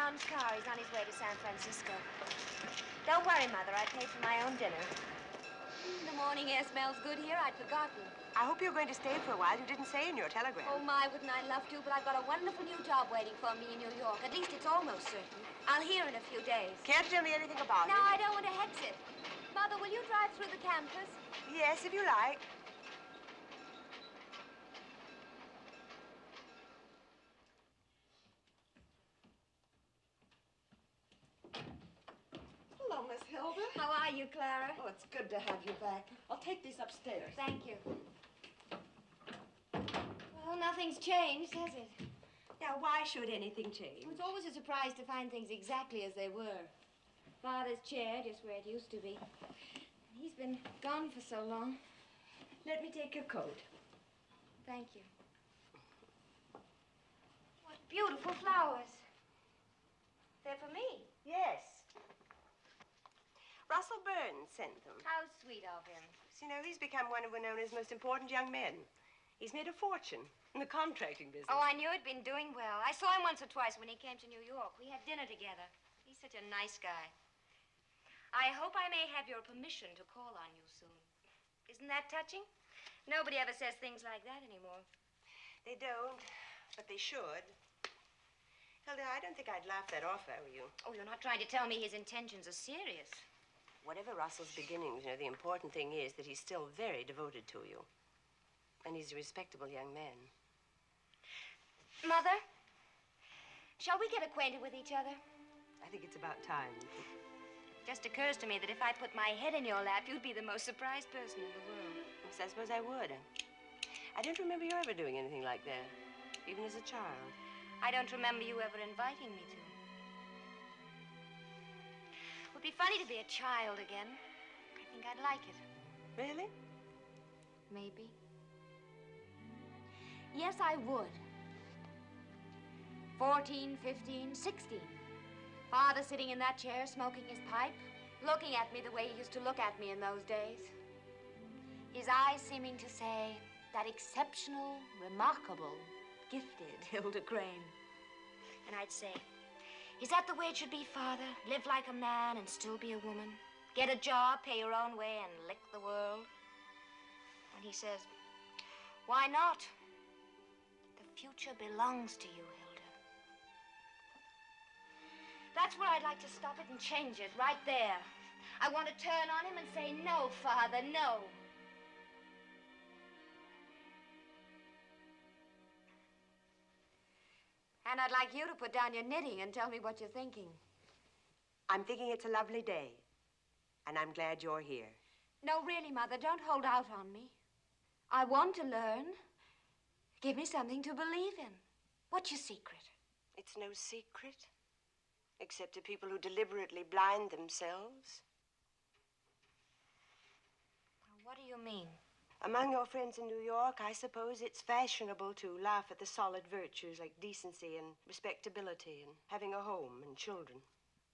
John's car. He's on his way to San Francisco. Don't worry, Mother. I paid for my own dinner. The morning air smells good here. I'd forgotten. I hope you're going to stay for a while. You didn't say in your telegram. Oh, my, wouldn't I love to, but I've got a wonderful new job waiting for me in New York. At least it's almost certain. I'll hear in a few days. Care to tell me anything about it? No, I don't want to hex it. Mother, will you drive through the campus? Yes, if you like. Hello, Miss Hilda. How are you, Clara? Oh, it's good to have you back. I'll take these upstairs. Thank you. Well, nothing's changed, has it? Now, why should anything change? It's always a surprise to find things exactly as they were. Father's chair, just where it used to be. He's been gone for so long. Let me take your coat. Thank you. What beautiful flowers. They're for me. Yes. Russell Burns sent them. How sweet of him. So, you know, he's become one of Winona's most important young men. He's made a fortune in the contracting business. Oh, I knew he'd been doing well. I saw him once or twice when he came to New York. We had dinner together. He's such a nice guy. I hope I may have your permission to call on you soon. Isn't that touching? Nobody ever says things like that anymore. They don't, but they should. Hilda, I don't think I'd laugh that off if I were you. Oh, you're not trying to tell me his intentions are serious. Whatever Russell's beginnings, you know, the important thing is that he's still very devoted to you. And he's a respectable young man. Mother, shall we get acquainted with each other? I think it's about time. It just occurs to me that if I put my head in your lap, you'd be the most surprised person in the world. Yes, I suppose I would. I don't remember you ever doing anything like that, even as a child. I don't remember you ever inviting me to. It would be funny to be a child again. I think I'd like it. Really? Maybe. Yes, I would. 14, 15, 16. Father sitting in that chair, smoking his pipe, looking at me the way he used to look at me in those days. His eyes seeming to say, that exceptional, remarkable, gifted Hilda Crane. And I'd say, is that the way it should be, Father? Live like a man and still be a woman? Get a job, pay your own way, and lick the world? And he says, why not? The future belongs to you, Hilda. That's where I'd like to stop it and change it, right there. I want to turn on him and say, no, Father, no. And I'd like you to put down your knitting and tell me what you're thinking. I'm thinking it's a lovely day, and I'm glad you're here. No, really, Mother, don't hold out on me. I want to learn. Give me something to believe in. What's your secret? It's no secret, except to people who deliberately blind themselves. What do you mean? Among your friends in New York, I suppose it's fashionable to laugh at the solid virtues like decency and respectability and having a home and children.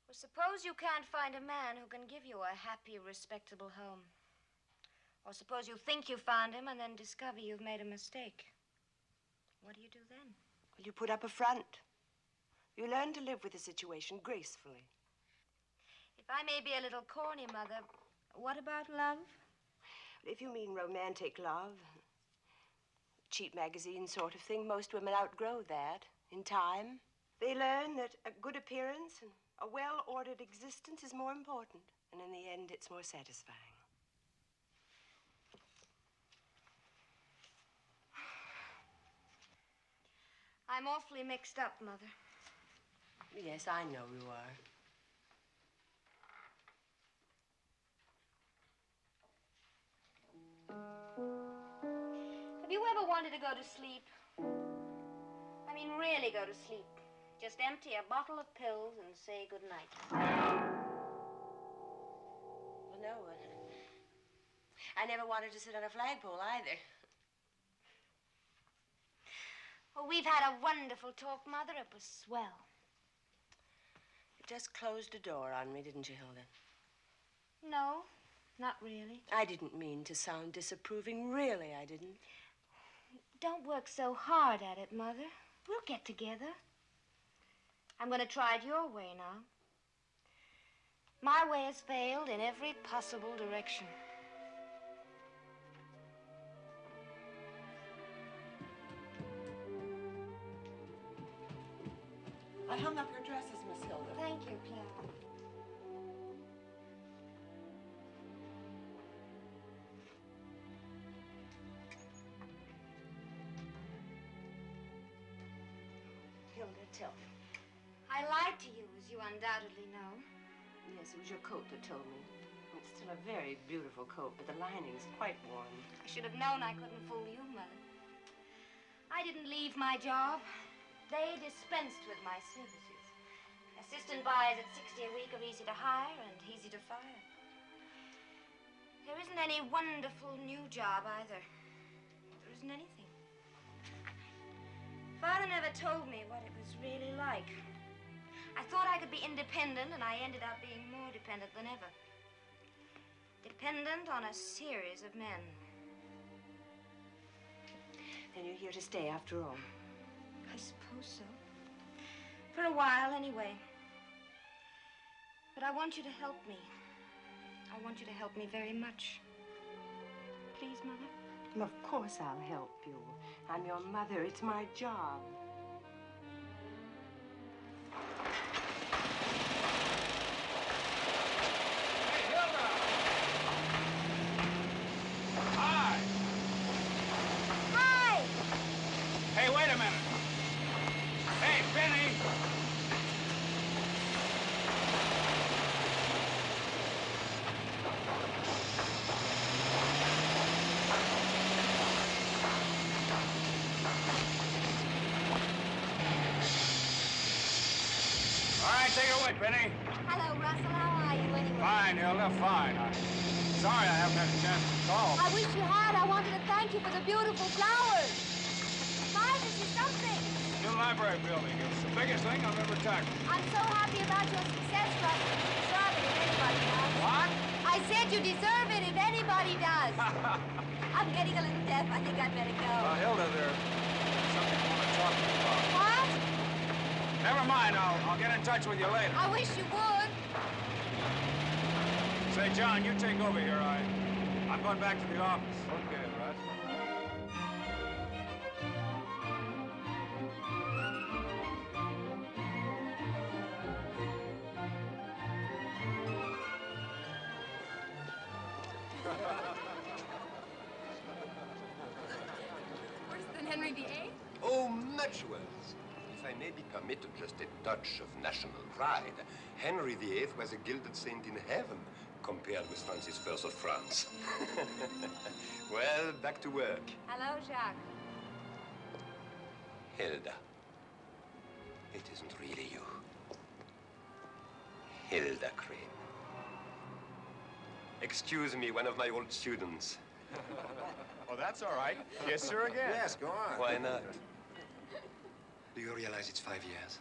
Well, suppose you can't find a man who can give you a happy, respectable home. Or suppose you think you found him and then discover you've made a mistake. What do you do then? Well, you put up a front. You learn to live with the situation gracefully. If I may be a little corny, Mother, what about love? If you mean romantic love, cheap magazine sort of thing, most women outgrow that in time. They learn that a good appearance and a well-ordered existence is more important. And in the end, it's more satisfying. I'm awfully mixed up, Mother. Yes, I know you are. Have you ever wanted to go to sleep? I mean, really go to sleep. Just empty a bottle of pills and say goodnight. Well, no. I never wanted to sit on a flagpole either. Oh, we've had a wonderful talk, Mother. It was swell. You just closed a door on me, didn't you, Hilda? No, not really. I didn't mean to sound disapproving. Really, I didn't. Don't work so hard at it, Mother. We'll get together. I'm going to try it your way now. My way has failed in every possible direction. I hung up your dresses, Miss Hilda. Thank you, Clara. Hilda, tell me. I lied to you, as you undoubtedly know. Yes, it was your coat that told me. It's still a very beautiful coat, but the lining's quite worn. I should have known I couldn't fool you, Mother. I didn't leave my job. They dispensed with my services. Assistant buyers at $60 a week are easy to hire and easy to fire. There isn't any wonderful new job either. There isn't anything. Father never told me what it was really like. I thought I could be independent, and I ended up being more dependent than ever. Dependent on a series of men. Then you're here to stay after all. I suppose so. For a while, anyway. But I want you to help me. I want you to help me very much. Please, Mother? Well, of course I'll help you. I'm your mother. It's my job. Hey, Hilda! Hi! Hi! Hey, wait a minute. Hey, Benny! All right, take it away, Benny. Hello, Russell. How are you anyway? Fine, Hilda, fine. I'm sorry I haven't had a chance to call. I wish you had. I wanted to thank you for the beautiful flowers. My, this is something. New library building. It's the biggest thing I've ever tackled. I'm so happy about your success, Russell. You deserve it if anybody does. What? I said you deserve it if anybody does. I'm getting a little deaf. I think I'd better go. Hilda, there's something I want to talk to you about. What? Never mind. I'll get in touch with you later. I wish you would. Say, John, you take over here. I'm going back to the office. Okay, Russ. Worse than Henry VIII? Oh, much worse. If I may be permitted just a touch of national pride, Henry VIII was a gilded saint in heaven compared with Francis I of France. Well, back to work. Hello, Jacques. Hilda, it isn't really you. Hilda Crane. Excuse me, one of my old students. Oh, that's all right. Kiss her again. Yes, go on. Why not? Do you realize it's 5 years?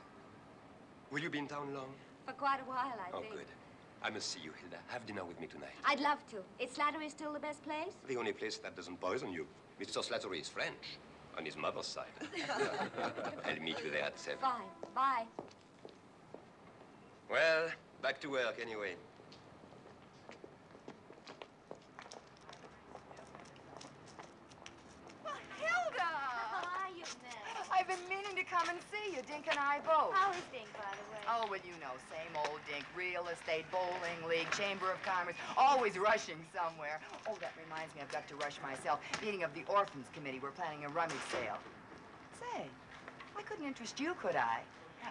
Will you be in town long? For quite a while, I Oh, think. good. I must see you, Hilda. Have dinner with me tonight. I'd love to. Is Slattery still the best place? The only place that doesn't poison you. Mr. Slattery is French, on his mother's side. I'll meet you there at 7. Fine. Bye. Well, back to work anyway. Hilda! How are you, Nell? I've been meaning to come and see you, Dink and I both. How is Dink, by the way? Oh, well, you know, same old Dink. Real estate, bowling league, chamber of commerce, always rushing somewhere. Oh, that reminds me, I've got to rush myself. Meeting of the orphans committee. We're planning a rummage sale. Say, I couldn't interest you, could I?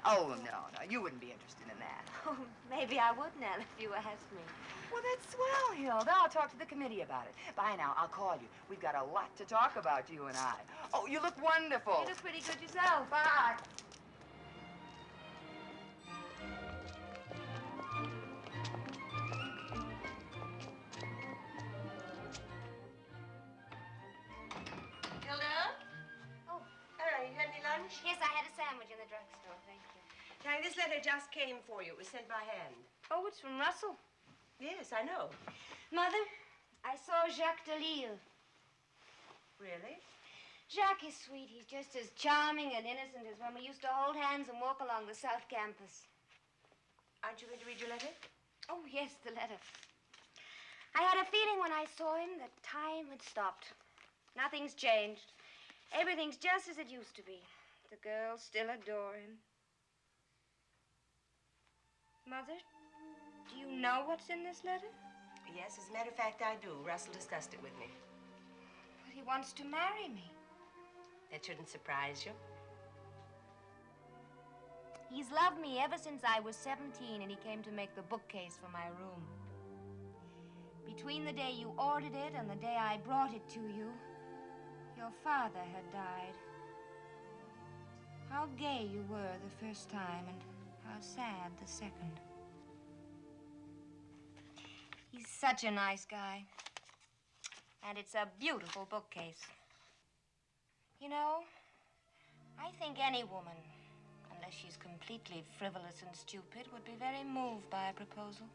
Oh, no, you wouldn't be interested in that. Oh, maybe I would, Nell, if you asked me. Well, that's swell, Hilda. I'll talk to the committee about it. Bye now. I'll call you. We've got a lot to talk about, you and I. Oh, you look wonderful. You look pretty good yourself. Bye. Hilda? Oh, Hello, you had any lunch? yes, I had a sandwich in the drugstore, thank you. Tang, this letter just came for you. It was sent by hand. Oh, it's from Russell. Yes, I know. Mother, I saw Jacques Delisle. Really? Jack is sweet. He's just as charming and innocent as when we used to hold hands and walk along the South Campus. Aren't you going to read your letter? Oh, yes, the letter. I had a feeling when I saw him that time had stopped. Nothing's changed. Everything's just as it used to be. The girls still adore him. Mother, do you know what's in this letter? Yes, as a matter of fact, I do. Russell discussed it with me. But he wants to marry me. That shouldn't surprise you. He's loved me ever since I was 17 and he came to make the bookcase for my room. Between the day you ordered it and the day I brought it to you, your father had died. How gay you were the first time and how sad the second. He's such a nice guy. And it's a beautiful bookcase. You know, I think any woman, unless she's completely frivolous and stupid, would be very moved by a proposal.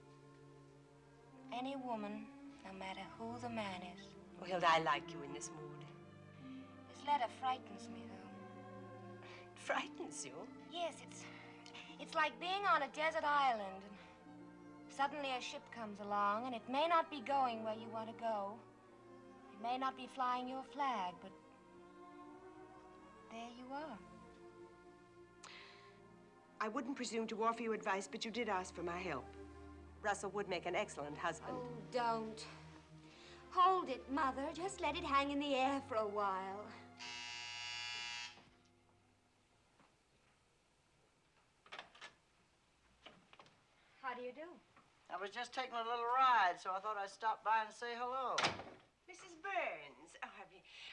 Any woman, no matter who the man is. Oh, Hilda, I like you in this mood. This letter frightens me, though. It frightens you? Yes, it's like being on a desert island. And suddenly a ship comes along, and it may not be going where you want to go. It may not be flying your flag, but there you are. I wouldn't presume to offer you advice, but you did ask for my help. Russell would make an excellent husband. Oh, don't. Hold it, Mother. Just let it hang in the air for a while. How do you do? I was just taking a little ride, so I thought I'd stop by and say hello. Mrs. Burns. Oh,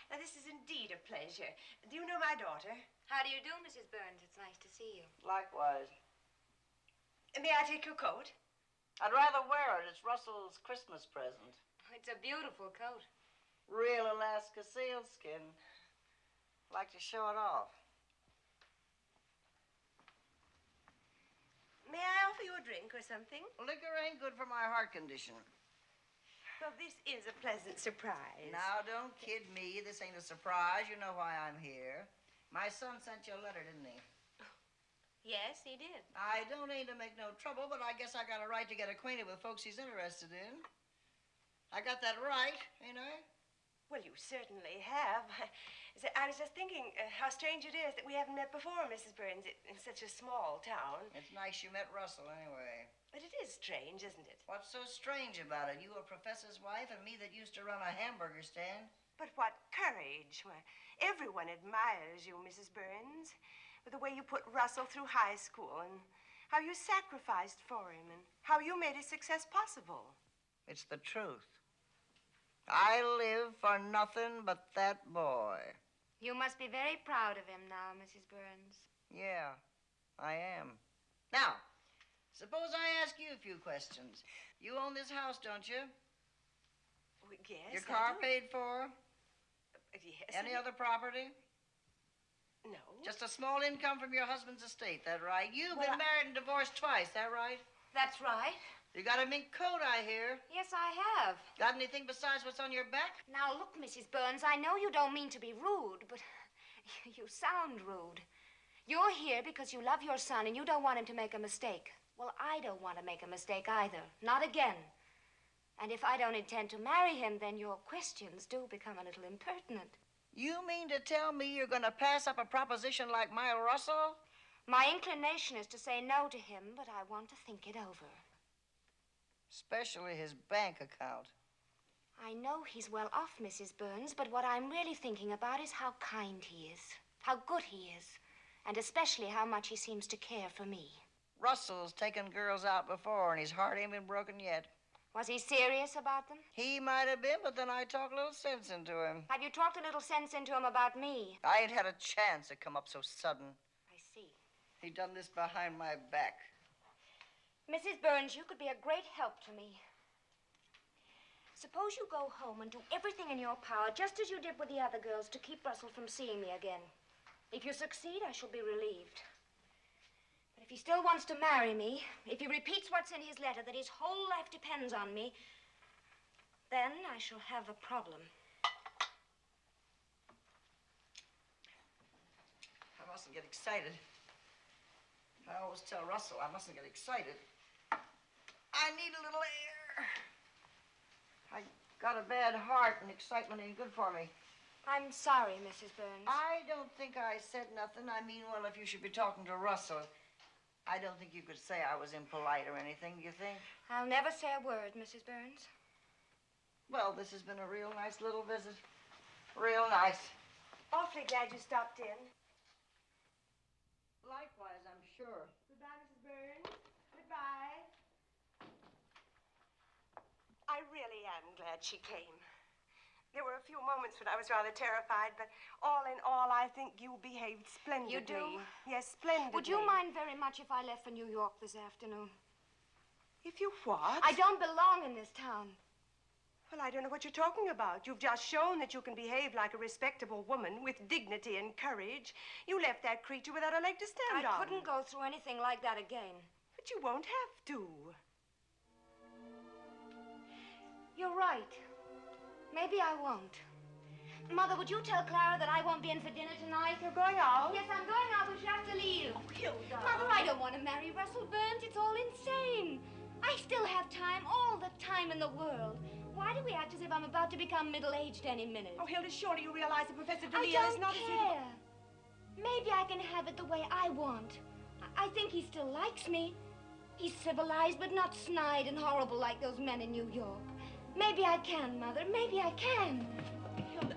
now, this is indeed a pleasure. Do you know my daughter? How do you do, Mrs. Burns? It's nice to see you. Likewise. May I take your coat? I'd rather wear it. It's Russell's Christmas present. It's a beautiful coat. Real Alaska sealskin. Like to show it off. May I offer you a drink or something? Liquor ain't good for my heart condition. Well, this is a pleasant surprise. Now, don't kid me. This ain't a surprise. You know why I'm here. My son sent you a letter, didn't he? Yes, he did. I don't aim to make no trouble, but I guess I got a right to get acquainted with folks he's interested in. I got that right, ain't I? Well, you certainly have. I was just thinking how strange it is that we haven't met before, Mrs. Burns, in such a small town. It's nice you met Russell, anyway. But it is strange, isn't it? What's so strange about it? You a professor's wife and me that used to run a hamburger stand? But what courage. Why, everyone admires you, Mrs. Burns, with the way you put Russell through high school and how you sacrificed for him and how you made his success possible. It's the truth. I live for nothing but that boy. You must be very proud of him now, Mrs. Burns. Yeah, I am. Now, suppose I ask you a few questions. You own this house, don't you? Well, yes. Your car paid for? Yes. Any other property? No. Just a small income from your husband's estate, that right? You've Well, been married and divorced twice, that right? That's right. You got a mink coat, I hear. Yes, I have. Got anything besides what's on your back? Now, look, Mrs. Burns, I know you don't mean to be rude, but you sound rude. You're here because you love your son and you don't want him to make a mistake. Well, I don't want to make a mistake either. Not again. And if I don't intend to marry him, then your questions do become a little impertinent. You mean to tell me you're going to pass up a proposition like my Russell? My inclination is to say no to him, but I want to think it over. Especially his bank account. I know he's well off, Mrs. Burns, but what I'm really thinking about is how kind he is, how good he is, and especially how much he seems to care for me. Russell's taken girls out before, and his heart ain't been broken yet. Was he serious about them? He might have been, but then I talked a little sense into him. Have you talked a little sense into him about me? I ain't had a chance to come up so sudden. I see. He done this behind my back. Mrs. Burns, you could be a great help to me. Suppose you go home and do everything in your power, just as you did with the other girls, to keep Russell from seeing me again. If you succeed, I shall be relieved. But if he still wants to marry me, if he repeats what's in his letter, that his whole life depends on me, then I shall have a problem. mustn't get excited. I always tell Russell I mustn't get excited. I need a little air. I got a bad heart, and excitement ain't good for me. I'm sorry, Mrs. Burns. I don't think I said nothing. I mean, well, if you should be talking to Russell, I don't think you could say I was impolite or anything, do you think? I'll never say a word, Mrs. Burns. Well, this has been a real nice little visit. Real nice. Awfully glad you stopped in. Likewise, I'm sure. Goodbye, Mrs. Burns. Goodbye. I really am glad she came. There were a few moments when I was rather terrified, but all in all, I think you behaved splendidly. You do? Yes, splendidly. Would you mind very much if I left for New York this afternoon? If you what? I don't belong in this town. Well, I don't know what you're talking about. You've just shown that you can behave like a respectable woman with dignity and courage. You left that creature without a leg to stand on. I couldn't go through anything like that again. But you won't have to. You're right. Maybe I won't. Mother, would you tell Clara that I won't be in for dinner tonight? You're going out? Yes, I'm going out with Jacques Delisle. Oh, Hilda. Mother, I don't want to marry Russell Burns. It's all insane. I still have time, all the time in the world. Why do we act as if I'm about to become middle-aged any minute? Oh, Hilda, surely you realize that Professor I Delisle is don't not care. Maybe I can have it the way I want. I think he still likes me. He's civilized, but not snide and horrible like those men in New York. Maybe I can, Mother. Maybe I can. Hilda.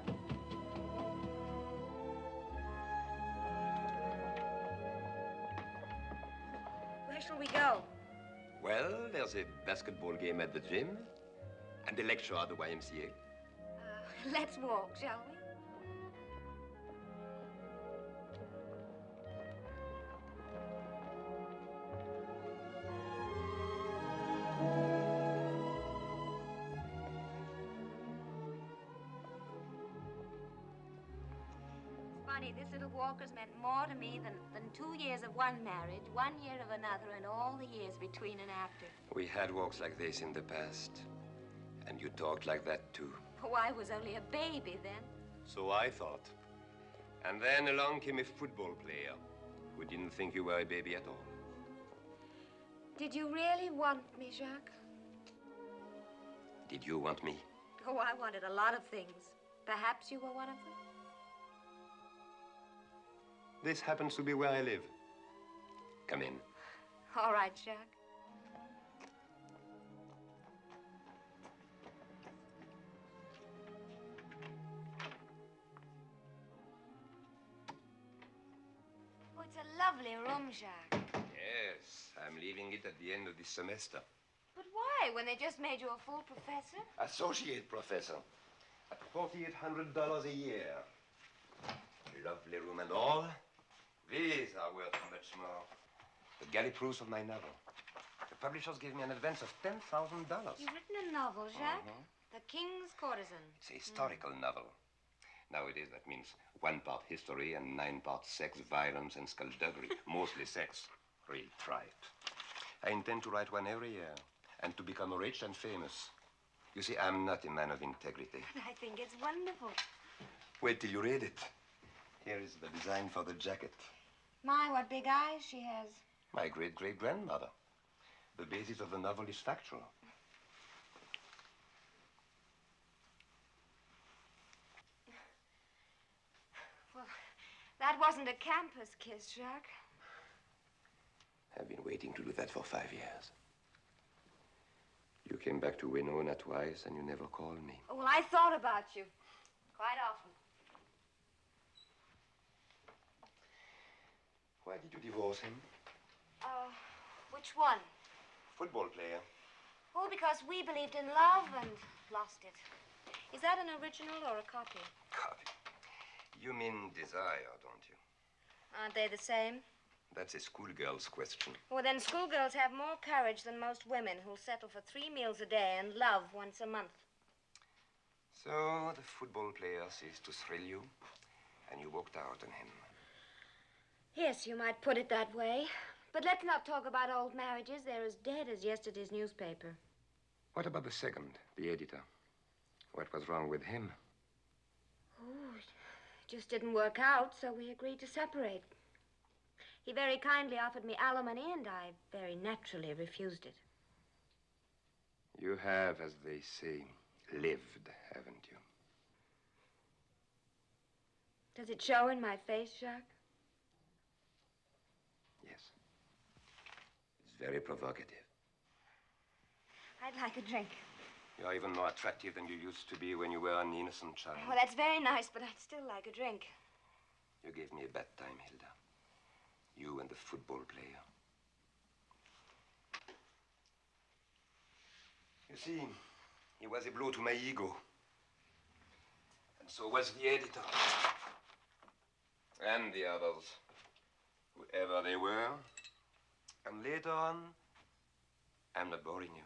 Where shall we go? Well, there's a basketball game at the gym and a lecture at the YMCA. Let's walk, shall we? Funny, this little walk has meant more to me than 2 years of one marriage, 1 year of another, and all the years between and after. We had walks like this in the past. And you talked like that, too. Oh, I was only a baby then. So I thought. And then along came a football player who didn't think you were a baby at all. Did you really want me, Jacques? Did you want me? Oh, I wanted a lot of things. Perhaps you were one of them? This happens to be where I live. Come in. All right, Jacques. Oh, it's a lovely room, Jacques. Yes, I'm leaving it at the end of this semester. But why, when they just made you a full professor? Associate professor. At $4,800 a year. Lovely room and all. These are worth much more. The galley proofs of my novel. The publishers gave me an advance of $10,000. You've written a novel, Jacques? The King's Courtesan. It's a historical novel. Nowadays, that means 1 part history and 9 parts sex, violence, and skullduggery. Mostly sex. Real trite. I intend to write one every year and to become rich and famous. You see, I'm not a man of integrity. I think it's wonderful. Wait till you read it. Here is the design for the jacket. My, what big eyes she has. My great-great-grandmother. The basis of the novel is factual. Well, that wasn't a campus kiss, Jacques. I've been waiting to do that for 5 years. You came back to Winona twice, and you never called me. Well, I thought about you. Quite often. Why did you divorce him? Which one? Football player. Oh, because we believed in love and lost it. Is that an original or a copy? Copy. You mean desire, don't you? Aren't they the same? That's a schoolgirl's question. Well, then schoolgirls have more courage than most women who'll settle for 3 meals a day and love once a month. So the football player ceased to thrill you, and you walked out on him. Yes, you might put it that way. But let's not talk about old marriages. They're as dead as yesterday's newspaper. What about the second, the editor? What was wrong with him? Oh, it just didn't work out, so we agreed to separate. He very kindly offered me alimony, and I very naturally refused it. You have, as they say, lived, haven't you? Does it show in my face, Jacques? Yes. It's very provocative. I'd like a drink. You're even more attractive than you used to be when you were an innocent child. Oh, that's very nice, but I'd still like a drink. You gave me a bad time, Hilda. You and the football player. You see, he was a blow to my ego. And so was the editor. And the others. Whoever they were. And later on, I'm not boring you.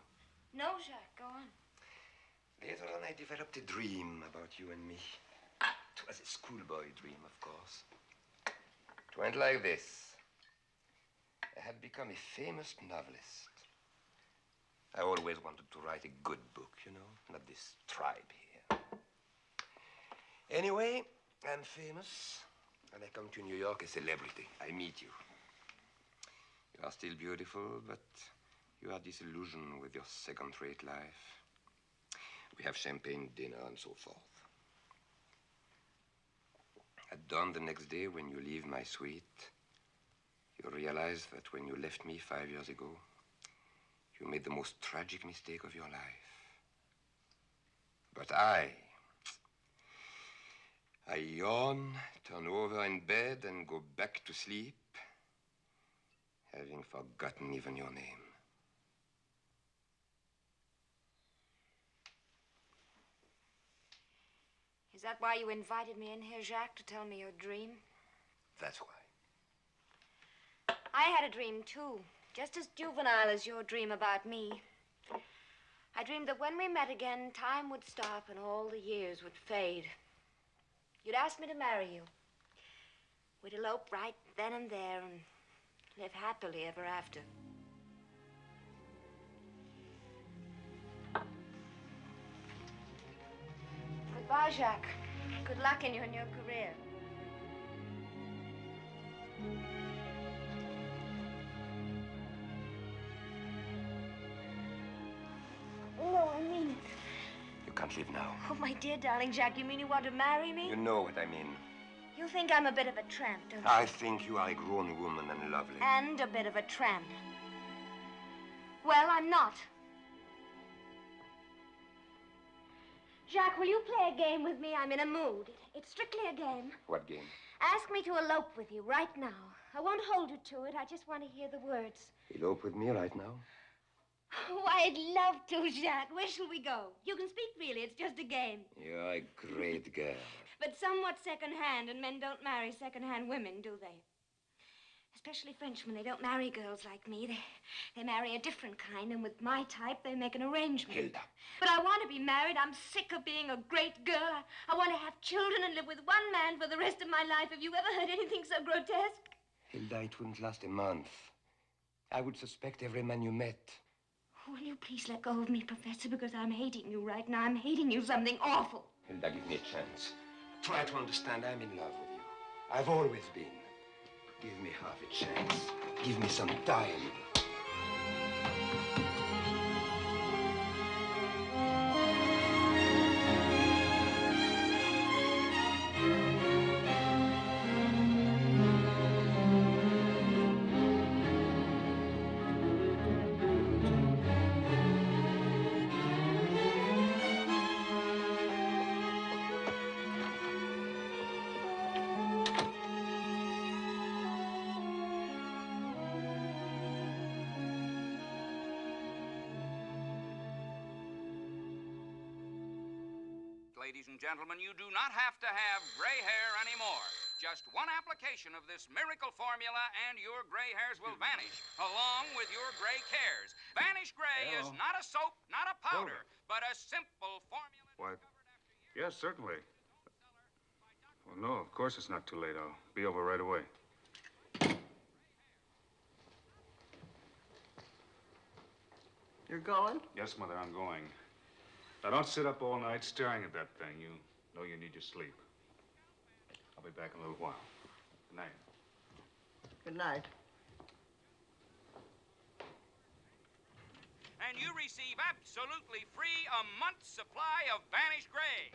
No, Jacques, go on. Later on, I developed a dream about you and me. It was a schoolboy dream, of course. It went like this. I had become a famous novelist. I always wanted to write a good book, you know, not this tribe here. Anyway, I'm famous, and I come to New York a celebrity. I meet you. You are still beautiful, but you are disillusioned with your second-rate life. We have champagne dinner and so forth. At dawn the next day, when you leave my suite, you realize that when you left me 5 years ago, you made the most tragic mistake of your life. But I yawn, turn over in bed, and go back to sleep, having forgotten even your name. Is that why you invited me in here, Jacques, to tell me your dream? That's why. I had a dream, too, just as juvenile as your dream about me. I dreamed that when we met again, time would stop and all the years would fade. You'd ask me to marry you. We'd elope right then and there and live happily ever after. Goodbye, Jacques. Good luck in you and your career. No, I mean it. You can't leave now. Oh, my dear darling Jacques, you mean you want to marry me? You know what I mean. You think I'm a bit of a tramp, don't you? I think you are a grown woman and lovely. And a bit of a tramp. Well, I'm not. Jacques, will you play a game with me? I'm in a mood. It's strictly a game. What game? Ask me to elope with you right now. I won't hold you to it. I just want to hear the words. Elope with me right now? Oh, I'd love to, Jacques. Where shall we go? You can speak freely. It's just a game. You're a great girl. But somewhat second-hand, and men don't marry second-hand women, do they? Especially Frenchmen. They don't marry girls like me. They marry a different kind, and with my type, they make an arrangement. Hilda. But I want to be married. I'm sick of being a great girl. I want to have children and live with one man for the rest of my life. Have you ever heard anything so grotesque? Hilda, it wouldn't last a month. I would suspect every man you met. Will you please let go of me, Professor, because I'm hating you right now. I'm hating you something awful. Hilda, give me a chance. Try to understand I'm in love with you. I've always been. Give me half a chance. Give me some time. Ladies and gentlemen, you do not have to have gray hair anymore. Just one application of this miracle formula and your gray hairs will vanish, along with your gray cares. Vanish Gray is not a soap, not a powder, but a simple formula. What? Yes, certainly. Well, no, of course it's not too late. I'll be over right away. You're going? Yes, Mother, I'm going. Now, don't sit up all night staring at that thing. You know you need your sleep. I'll be back in a little while. Good night. Good night. And you receive absolutely free a month's supply of Vanish Gray.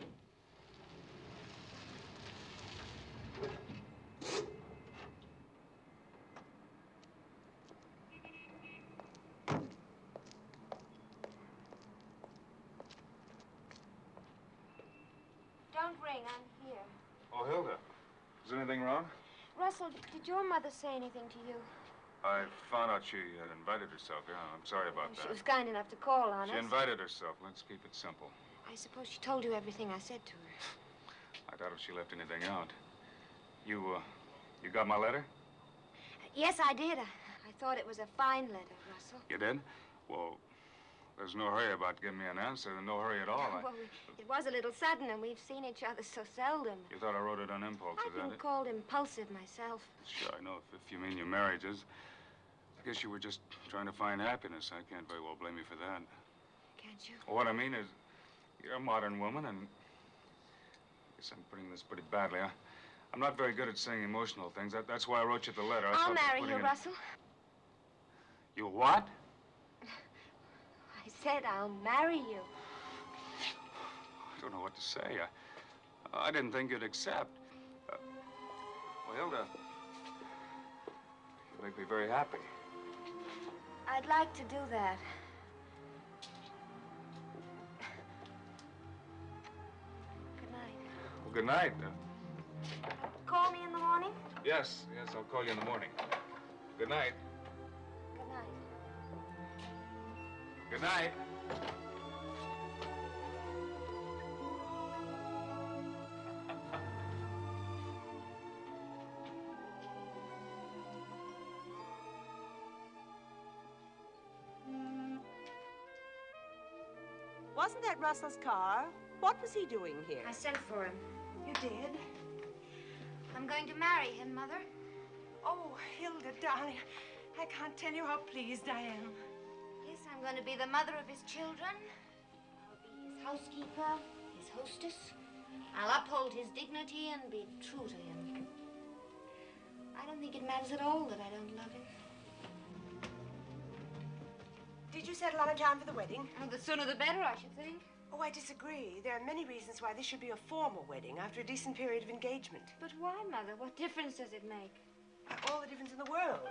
Don't ring, I'm here. Oh, Hilda. Is anything wrong? Russell, did your mother say anything to you? I found out she had invited herself. Yeah, I'm sorry about She that. was kind enough to call on She us. invited herself. Let's keep it simple. I suppose she told you everything I said to her. I doubt if she left anything out. You got my letter? Yes, I did. I thought it was a fine letter, Russell. You did? Well, there's no hurry about giving me an answer. No hurry at all. Well, it was a little sudden, and we've seen each other so seldom. You thought I wrote it on impulse, is I've that been it? called impulsive myself. Sure, I know. If you mean your marriages, I guess you were just trying to find happiness. I can't very well blame you for that. Can't you? Well, what I mean is, you're a modern woman, and I guess I'm putting this pretty badly. I'm not very good at saying emotional things. That's why I wrote you the letter. I'll marry you, Russell. You what? I said I'll marry you. I don't know what to say. I didn't think you'd accept. Well, Hilda, you make me very happy. I'd like to do that. Good night. Well, good night. Call me in the morning? Yes, I'll call you in the morning. Good night. Good night. Good night. Wasn't that Russell's car? What was he doing here? I sent for him. You did? I'm going to marry him, Mother. Oh, Hilda, darling, I can't tell you how pleased I am. Yes, I'm going to be the mother of his children. I'll be his housekeeper, his hostess. I'll uphold his dignity and be true to him. I don't think it matters at all that I don't love him. Did you settle on a time for the wedding? Oh, the sooner the better, I should think. Oh, I disagree. There are many reasons why this should be a formal wedding after a decent period of engagement. But why, Mother? What difference does it make? All the difference in the world.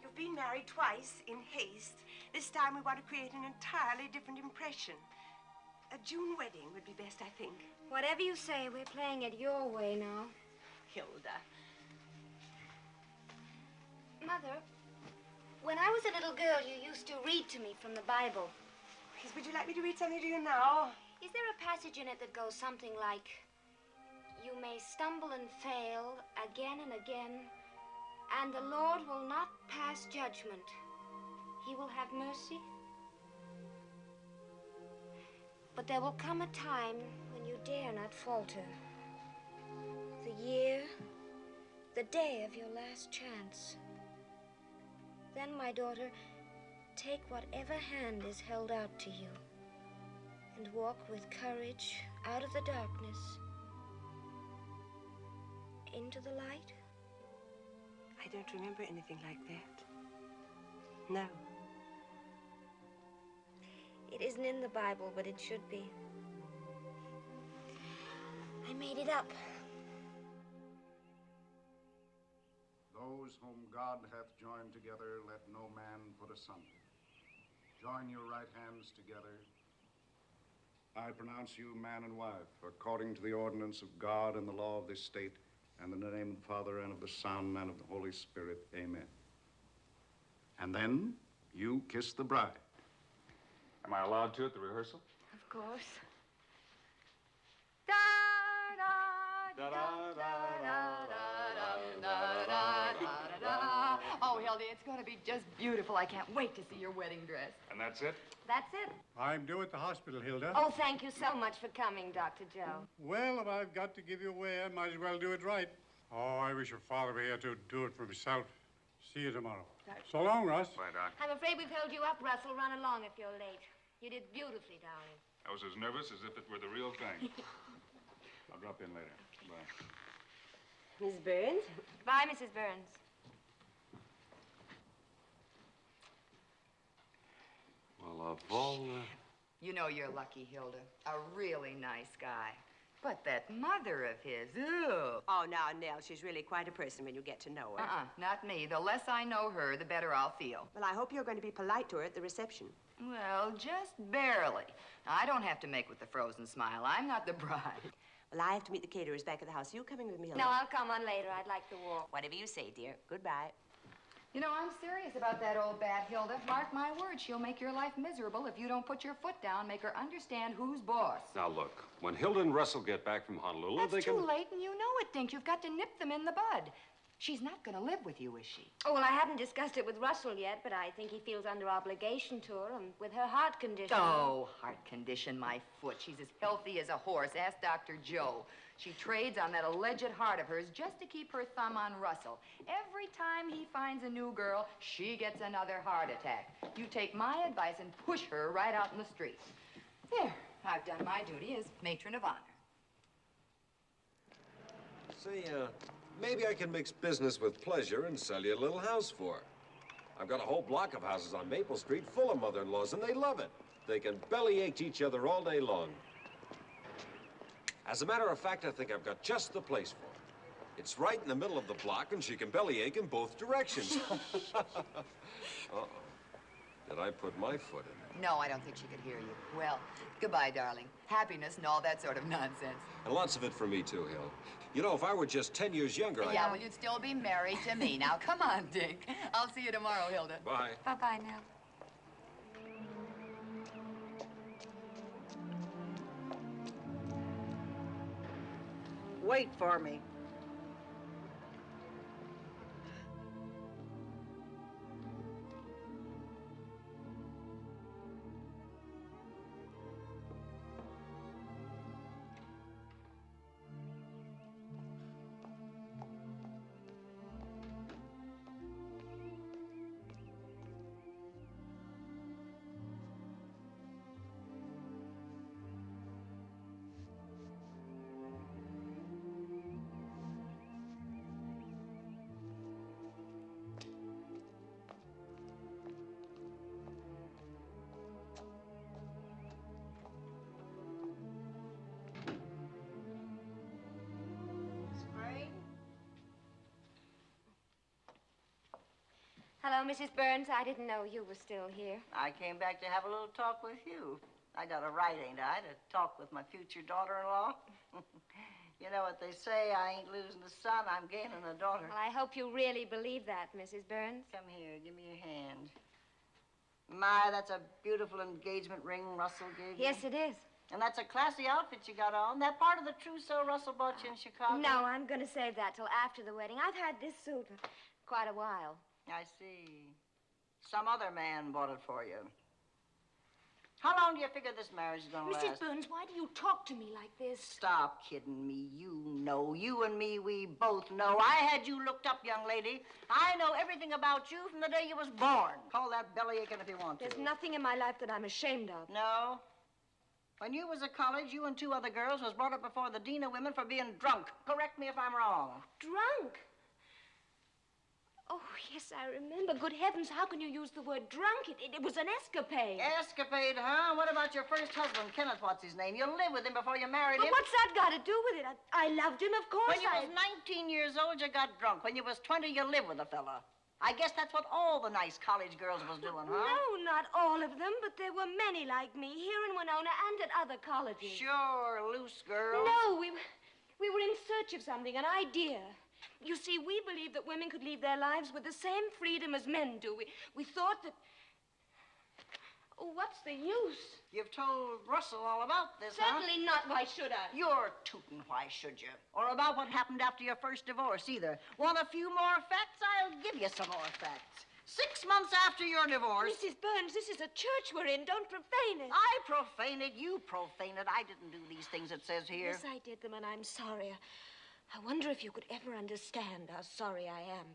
You've been married twice in haste. This time we want to create an entirely different impression. A June wedding would be best, I think. Whatever you say, we're playing it your way now. Hilda. Mother, when I was a little girl, you used to read to me from the Bible. Yes, would you like me to read something to you now? Is there a passage in it that goes something like, "You may stumble and fail again and again, and the Lord will not pass judgment. He will have mercy. But there will come a time when you dare not falter. The year, the day of your last chance. Then, my daughter, take whatever hand is held out to you and walk with courage out of the darkness into the light." I don't remember anything like that. No. It isn't in the Bible, but it should be. I made it up. Those whom God hath joined together, let no man put asunder. Join your right hands together. I pronounce you man and wife, according to the ordinance of God and the law of this state, and in the name of the Father, and of the Son, and of the Holy Spirit. Amen. And then you kiss the bride. Am I allowed to at the rehearsal? Of course. Oh, Hilda, it's going to be just beautiful. I can't wait to see your wedding dress. And that's it? That's it. I'm due at the hospital, Hilda. Oh, thank you so much for coming, Dr. Joe. Well, if I've got to give you away, I might as well do it right. Oh, I wish your father were here to do it for himself. See you tomorrow. So long, Russ. Bye, Doc. I'm afraid we've held you up, Russell. Run along if you're late. You did beautifully, darling. I was as nervous as if it were the real thing. I'll drop in later. Bye. Mrs. Burns? Bye, Mrs. Burns. Well, of all You know you're lucky, Hilda. A really nice guy. But that mother of his, ew. Oh, now, Nell, she's really quite a person when you get to know her. Not me. The less I know her, the better I'll feel. Well, I hope you're going to be polite to her at the reception. Well, just barely. I don't have to make with the frozen smile. I'm not the bride. Well, I have to meet the caterers back at the house. You coming with me, Hilda? No, I'll come on later. I'd like to walk. Whatever you say, dear. Goodbye. You know, I'm serious about that old bat, Hilda. Mark my words, she'll make your life miserable if you don't put your foot down, make her understand who's boss. Now, look, when Hilda and Russell get back from Honolulu, That's they can... too late, and you know it, Dink. You've got to nip them in the bud. She's not going to live with you, is she? Oh, well, I haven't discussed it with Russell yet, but I think he feels under obligation to her, and with her heart condition. Oh, heart condition, my foot. She's as healthy as a horse. Ask Dr. Joe. She trades on that alleged heart of hers just to keep her thumb on Russell. Every time he finds a new girl, she gets another heart attack. You take my advice and push her right out in the street. There, I've done my duty as matron of honor. Say, maybe I can mix business with pleasure and sell you a little house for her. I've got a whole block of houses on Maple Street full of mother-in-laws, and they love it. They can bellyache to each other all day long. As a matter of fact, I think I've got just the place for her. It's right in the middle of the block, and she can bellyache in both directions. Uh-oh. Did I put my foot in it? No, I don't think she could hear you. Well, goodbye, darling. Happiness and all that sort of nonsense. And lots of it for me, too, Hill. You know, if I were just 10 years younger, Yeah, well, you'd still be married to me. Now, come on, Dink. I'll see you tomorrow, Hilda. Bye. Bye-bye now. Wait for me. Hello, Mrs. Burns. I didn't know you were still here. I came back to have a little talk with you. I got a right, ain't I, to talk with my future daughter-in-law? You know what they say, I ain't losing the son, I'm gaining a daughter. Well, I hope you really believe that, Mrs. Burns. Come here, give me your hand. My, that's a beautiful engagement ring Russell gave you. Yes, it is. And that's a classy outfit you got on. That part of the trousseau Russell bought you in Chicago? No, I'm going to save that till after the wedding. I've had this suit for quite a while. I see. Some other man bought it for you. How long do you figure this marriage is going to last? Mrs. Burns, why do you talk to me like this? Stop kidding me. You know. You and me, we both know. I had you looked up, young lady. I know everything about you from the day you was born. Call that bellyaching if you want to. There's nothing in my life that I'm ashamed of. No? When you was at college, you and two other girls was brought up before the dean of women for being drunk. Correct me if I'm wrong. Drunk? Oh, yes, I remember. Good heavens, how can you use the word drunk? It was an escapade. Escapade, huh? What about your first husband, Kenneth, what's his name? You lived with him before you married But him. what's that got to do with it? I loved him, of course. When you was 19 years old, you got drunk. When you was 20, you lived with a fella. I guess that's what all the nice college girls was doing, huh? No, not all of them, but there were many like me here in Winona and at other colleges. Sure, loose girls. No, we were in search of something, an idea. You see, we believed that women could lead their lives with the same freedom as men do. We thought that... Oh, what's the use? You've told Russell all about this, Certainly not. Why should I? You're tootin', why should you? Or about what happened after your first divorce, either. Want a few more facts? I'll give you some more facts. 6 months after your divorce... Mrs. Burns, this is a church we're in. Don't profane it. I profane it. You profane it. I didn't do these things it says here. Yes, I did them, and I'm sorry. I wonder if you could ever understand how sorry I am.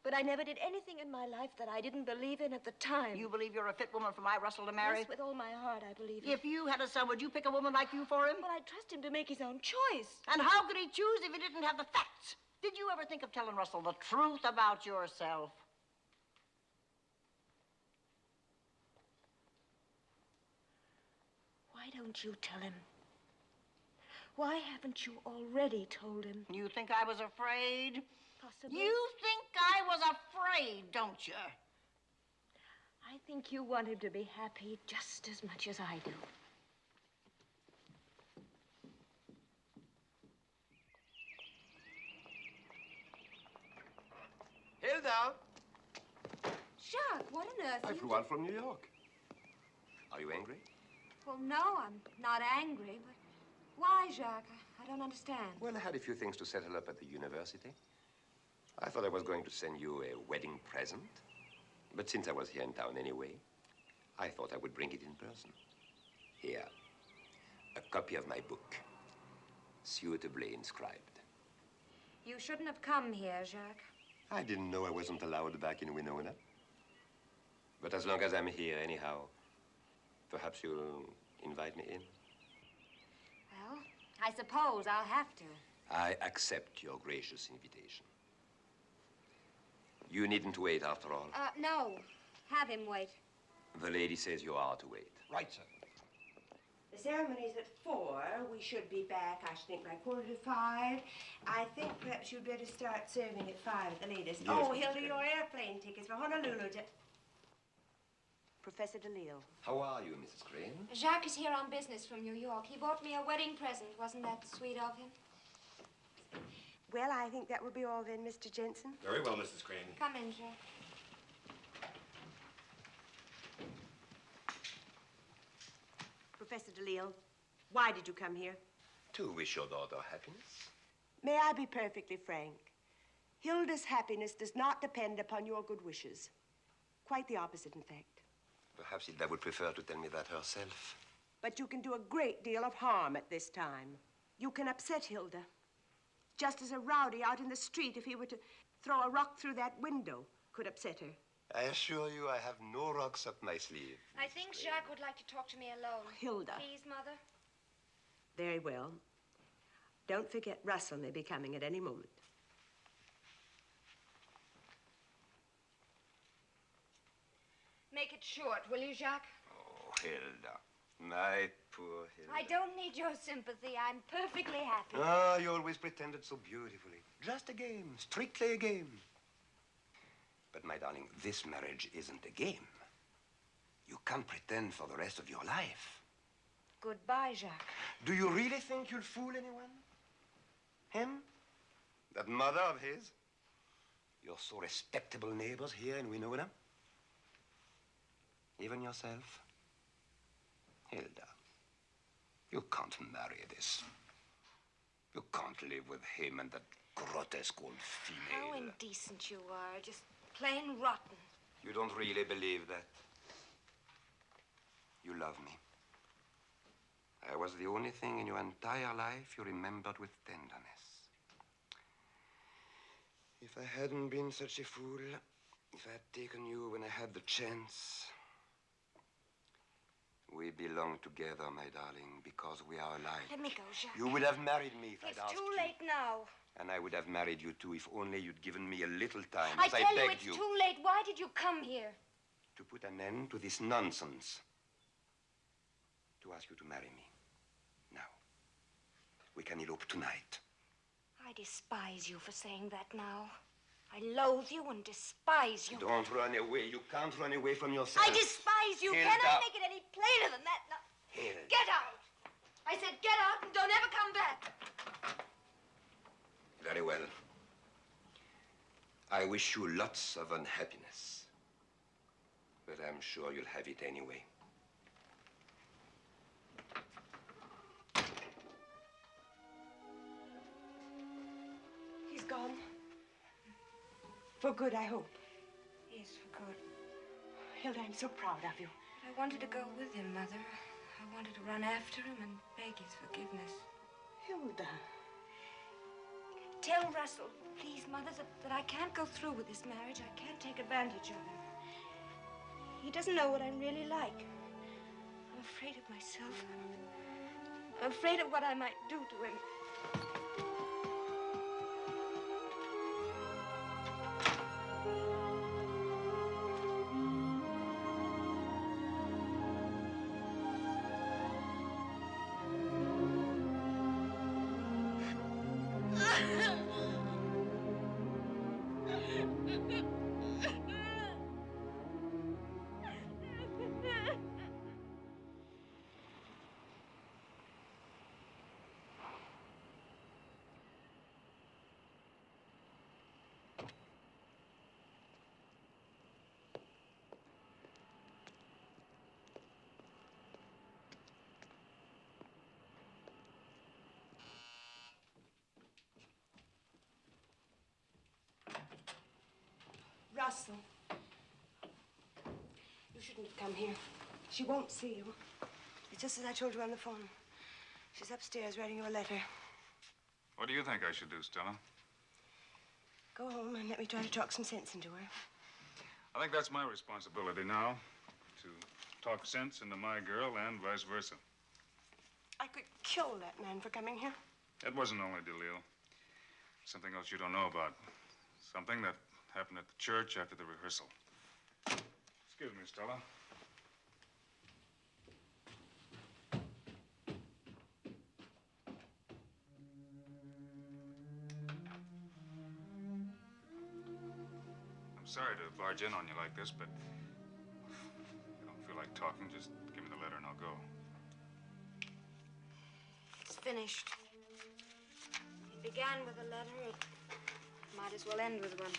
But I never did anything in my life that I didn't believe in at the time. You believe you're a fit woman for my Russell to marry? Yes, with all my heart, I believe it. If you had a son, would you pick a woman like you for him? Well, I'd trust him to make his own choice. And how could he choose if he didn't have the facts? Did you ever think of telling Russell the truth about yourself? Why don't you tell him? Why haven't you already told him? You think I was afraid? Possibly. You think I was afraid, don't you? I think you want him to be happy just as much as I do. Hilda! Jacques, what on earth? I flew out from New York. Are you angry? Well, no, I'm not angry, but why, Jacques? I don't understand. Well, I had a few things to settle up at the university. I thought I was going to send you a wedding present. But since I was here in town anyway, I thought I would bring it in person. Here, a copy of my book, suitably inscribed. You shouldn't have come here, Jacques. I didn't know I wasn't allowed back in Winona. But as long as I'm here anyhow, perhaps you'll invite me in? Well, I suppose I'll have to. I accept your gracious invitation. You needn't wait after all. No. Have him wait. The lady says you are to wait. Right, sir. The ceremony's at 4. We should be back, I should think, by 4:45. I think perhaps you'd better start serving at 5 at the latest. Yes, Oh, Mrs. Hilda, Crane. your airplane tickets for Honolulu to... Professor DeLille. How are you, Mrs. Crane? Jacques is here on business from New York. He bought me a wedding present. Wasn't that sweet of him? Well, I think that will be all then, Mr. Jensen. Very well, Mrs. Crane. Come in, Jacques. Professor DeLille, why did you come here? To wish your daughter happiness. May I be perfectly frank? Hilda's happiness does not depend upon your good wishes. Quite the opposite, in fact. Perhaps Hilda would prefer to tell me that herself. But you can do a great deal of harm at this time. You can upset Hilda. Just as a rowdy out in the street, if he were to throw a rock through that window, could upset her. I assure you I have no rocks up my sleeve. I think Jacques would like to talk to me alone. Hilda. Please, Mother. Very well. Don't forget Russell may be coming at any moment. Make it short, will you, Jacques? Oh, Hilda. My poor Hilda. I don't need your sympathy. I'm perfectly happy. Ah, you always pretended so beautifully. Just a game, strictly a game. But, my darling, this marriage isn't a game. You can't pretend for the rest of your life. Goodbye, Jacques. Do you really think you'll fool anyone? Him? That mother of his? Your so respectable neighbors here in Winona? Even yourself? Hilda, you can't marry this. You can't live with him and that grotesque old female. How indecent you are. Just plain rotten. You don't really believe that. You love me. I was the only thing in your entire life you remembered with tenderness. If I hadn't been such a fool, if I had taken you when I had the chance... We belong together, my darling, because we are alike. Let me go, Jacques. You would have married me if I'd It's asked too you. late now. And I would have married you, too, if only you'd given me a little time, I as I tell you, begged it's too late. Why did you come here? To put an end to this nonsense. To ask you to marry me. Now. We can elope tonight. I despise you for saying that now. I loathe you and despise you. Don't run away. You can't run away from yourself. I despise you. Hilda. Can I make it any plainer than that? No. Hilda. Get out. I said get out and don't ever come back. Very well. I wish you lots of unhappiness. But I'm sure you'll have it anyway. He's gone. For good, I hope. Yes, for good. Hilda, I'm so proud of you. I wanted to go with him, Mother. I wanted to run after him and beg his forgiveness. Hilda. Tell Russell, please, Mother, that I can't go through with this marriage. I can't take advantage of him. He doesn't know what I'm really like. I'm afraid of myself. I'm afraid of what I might do to him. Russell. You shouldn't have come here. She won't see you. It's just as I told you on the phone. She's upstairs writing you a letter. What do you think I should do, Stella? Go home and let me try to talk some sense into her. I think that's my responsibility now, to talk sense into my girl and vice versa. I could kill that man for coming here. It wasn't only DeLille. Something else you don't know about. Something that happened at the church after the rehearsal. Excuse me, Stella. I'm sorry to barge in on you like this, but if you don't feel like talking, just give me the letter and I'll go. It's finished. It began with a letter. It might as well end with one.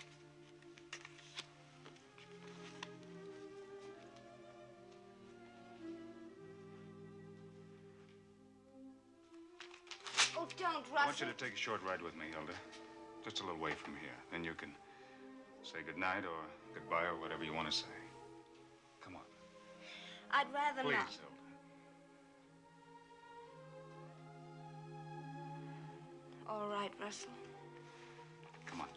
Oh, don't, Russell. I want you to take a short ride with me, Hilda. Just a little way from here. Then you can say goodnight or goodbye or whatever you want to say. Come on. I'd rather Please, not. Hilda. All right, Russell. Come on.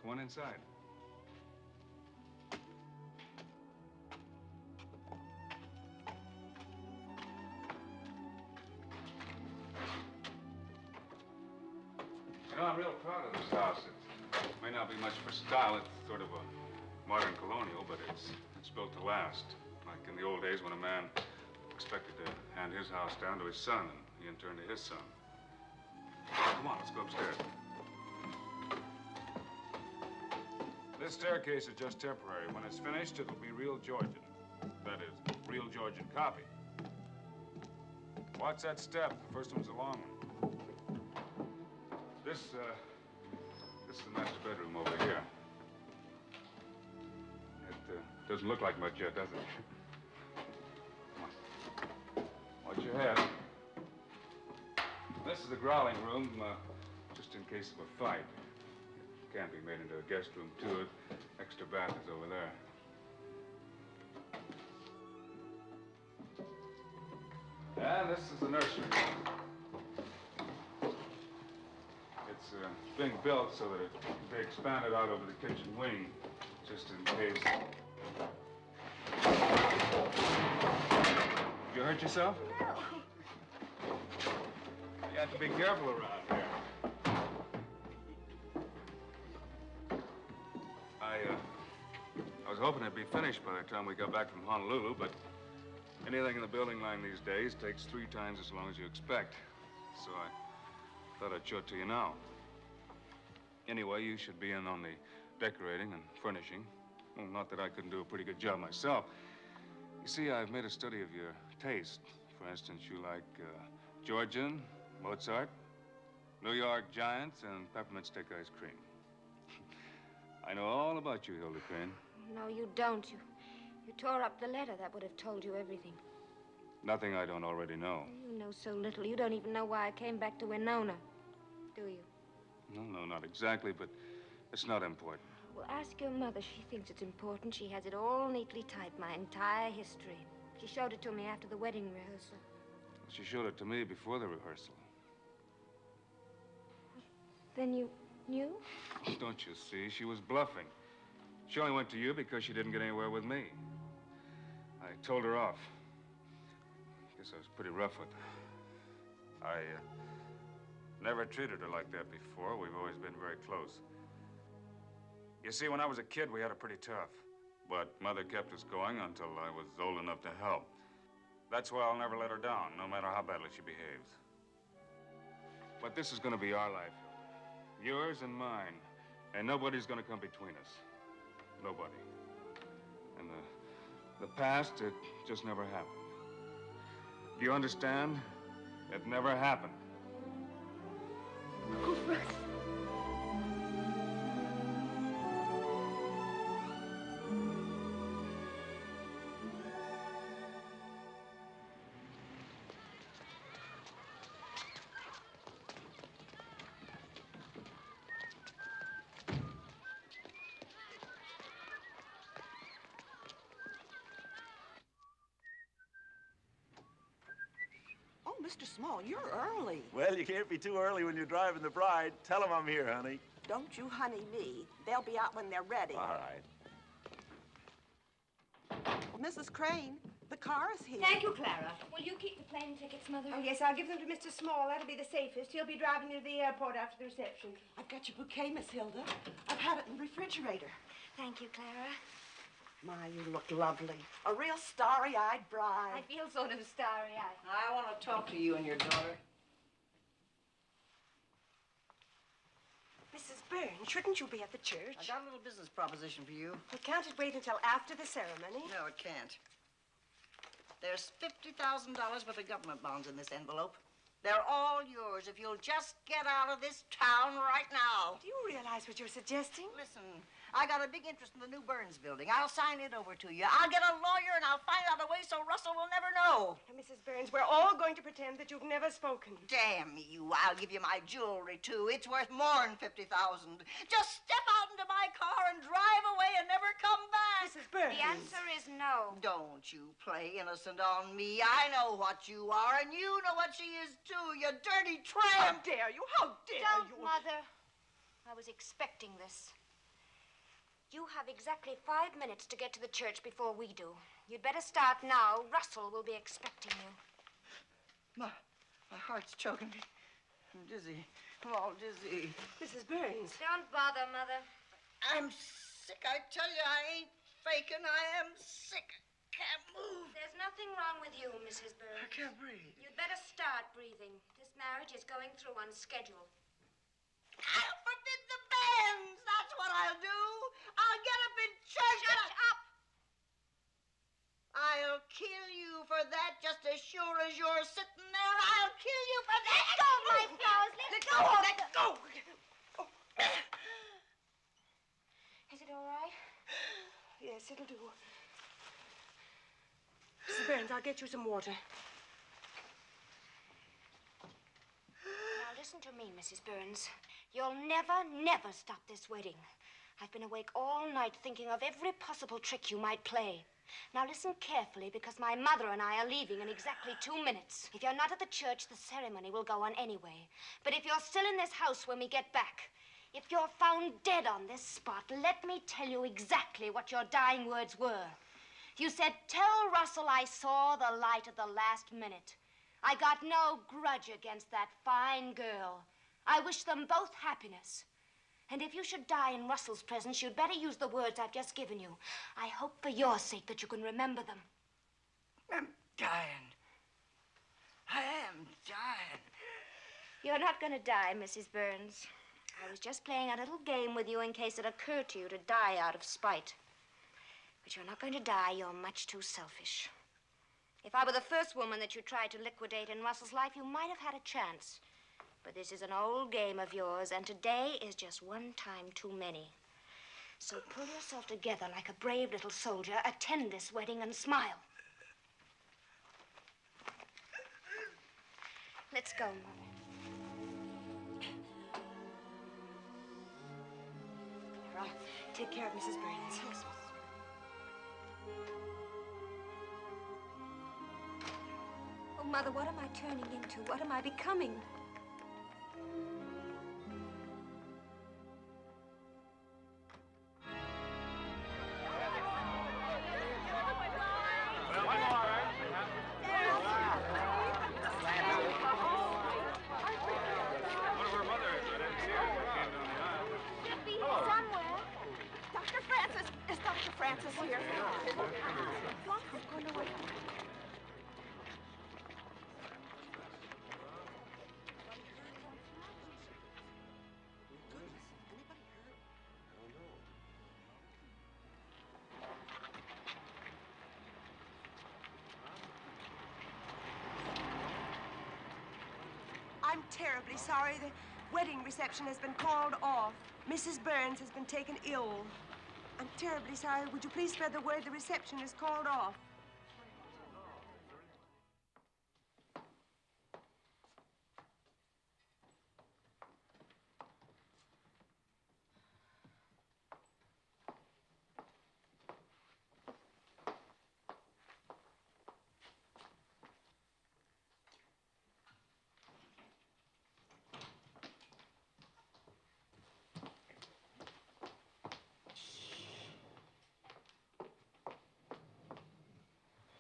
Come on inside. You know, I'm real proud of this house. It may not be much for style. It's sort of a modern colonial, but it's built to last. Like in the old days when a man expected to hand his house down to his son, and he in turn to his son. Come on, let's go upstairs. This staircase is just temporary. When it's finished, it'll be real Georgian. That is, real Georgian copy. Watch that step. The first one's a long one. This is the master bedroom over here. It doesn't look like much yet, does it? Come on. Watch your head. This is the growling room, just in case of a fight. It can't be made into a guest room, too. Extra bath is over there. And this is the nursery. It's being built so that it can be expanded out over the kitchen wing, just in case. You hurt yourself? No. You have to be careful around here. I was hoping it'd be finished by the time we got back from Honolulu, but anything in the building line these days takes 3 times as long as you expect. So I thought I'd show it to you now. Anyway, you should be in on the decorating and furnishing. Well, not that I couldn't do a pretty good job myself. You see, I've made a study of your taste. For instance, you like Georgian, Mozart, New York Giants, and peppermint stick ice cream. I know all about you, Hilda Crane. No, you don't. You tore up the letter. That would have told you everything. Nothing I don't already know. You know so little. You don't even know why I came back to Winona, do you? No, not exactly, but it's not important. Well, ask your mother. She thinks it's important. She has it all neatly typed, my entire history. She showed it to me after the wedding rehearsal. She showed it to me before the rehearsal. Then you knew? Don't you see? She was bluffing. She only went to you because she didn't get anywhere with me. I told her off. Guess I was pretty rough with her. I never treated her like that before. We've always been very close. You see, when I was a kid, we had it pretty tough. But Mother kept us going until I was old enough to help. That's why I'll never let her down, no matter how badly she behaves. But this is going to be our life. Yours and mine. And nobody's going to come between us. Nobody. And the past, it just never happened. Do you understand? It never happened. Oh, Russ. Oh, Mr. Small, you're early. Well, you can't be too early when you're driving the bride. Tell them I'm here, honey. Don't you honey me. They'll be out when they're ready. All right. Mrs. Crane, the car is here. Thank you, Clara. Will you keep the plane tickets, Mother? Oh, yes, I'll give them to Mr. Small. That'll be the safest. He'll be driving you to the airport after the reception. I've got your bouquet, Miss Hilda. I've had it in the refrigerator. Thank you, Clara. My, you look lovely. A real starry-eyed bride. I feel sort of starry-eyed. I want to talk to you and your daughter. Mrs. Burns, shouldn't you be at the church? I got a little business proposition for you. Well, can't it wait until after the ceremony? No, it can't. There's $50,000 worth of government bonds in this envelope. They're all yours if you'll just get out of this town right now. Do you realize what you're suggesting? Listen, I got a big interest in the new Burns building. I'll sign it over to you. I'll get a lawyer and I'll find out a way so Russell will never know. Now, Mrs. Burns, we're all going to pretend that you've never spoken. Damn you, I'll give you my jewelry, too. It's worth more than $50,000. Just step out into my car and drive away and never come back. Mrs. Burns. The answer is no. Don't you play innocent on me. I know what you are, and you know what she is, too, you dirty tramp. How dare you? How dare Don't, you? Mother. I was expecting this. You have exactly 5 minutes to get to the church before we do. You'd better start now. Russell will be expecting you. My heart's choking me. I'm dizzy. I'm all dizzy. Mrs. Burns. Don't bother, Mother. I'm sick. I tell you, I ain't faking. I am sick. Can't move. There's nothing wrong with you, Mrs. Burns. I can't breathe. You'd better start breathing. This marriage is going through on schedule. I'll forbid the bands. That's what I'll do. I'll get up in church. Shut up! I'll kill you for that just as sure as you're sitting there. I'll kill you for that. Let go of my flowers. Let go. Let go. Is it all right? Yes, it'll do. Mrs. Burns, I'll get you some water. Now listen to me, Mrs. Burns. You'll never, never stop this wedding. I've been awake all night thinking of every possible trick you might play. Now listen carefully, because my mother and I are leaving in exactly 2 minutes. If you're not at the church, the ceremony will go on anyway. But if you're still in this house when we get back, if you're found dead on this spot, let me tell you exactly what your dying words were. You said, "Tell Russell I saw the light at the last minute. I got no grudge against that fine girl. I wish them both happiness. And if you should die in Russell's presence, you'd better use the words I've just given you. I hope for your sake that you can remember them." I'm dying. I am dying. You're not going to die, Mrs. Burns. I was just playing a little game with you in case it occurred to you to die out of spite. But you're not going to die. You're much too selfish. If I were the first woman that you tried to liquidate in Russell's life, you might have had a chance. But this is an old game of yours, and today is just one time too many. So pull yourself together like a brave little soldier, attend this wedding, and smile. Let's go, Mother. Clara, take care of Mrs. Burns. Yes, Oh, Mother, what am I turning into? What am I becoming? terribly sorry. The wedding reception has been called off. Mrs. Burns has been taken ill. I'm terribly sorry. Would you please spread the word the reception is called off?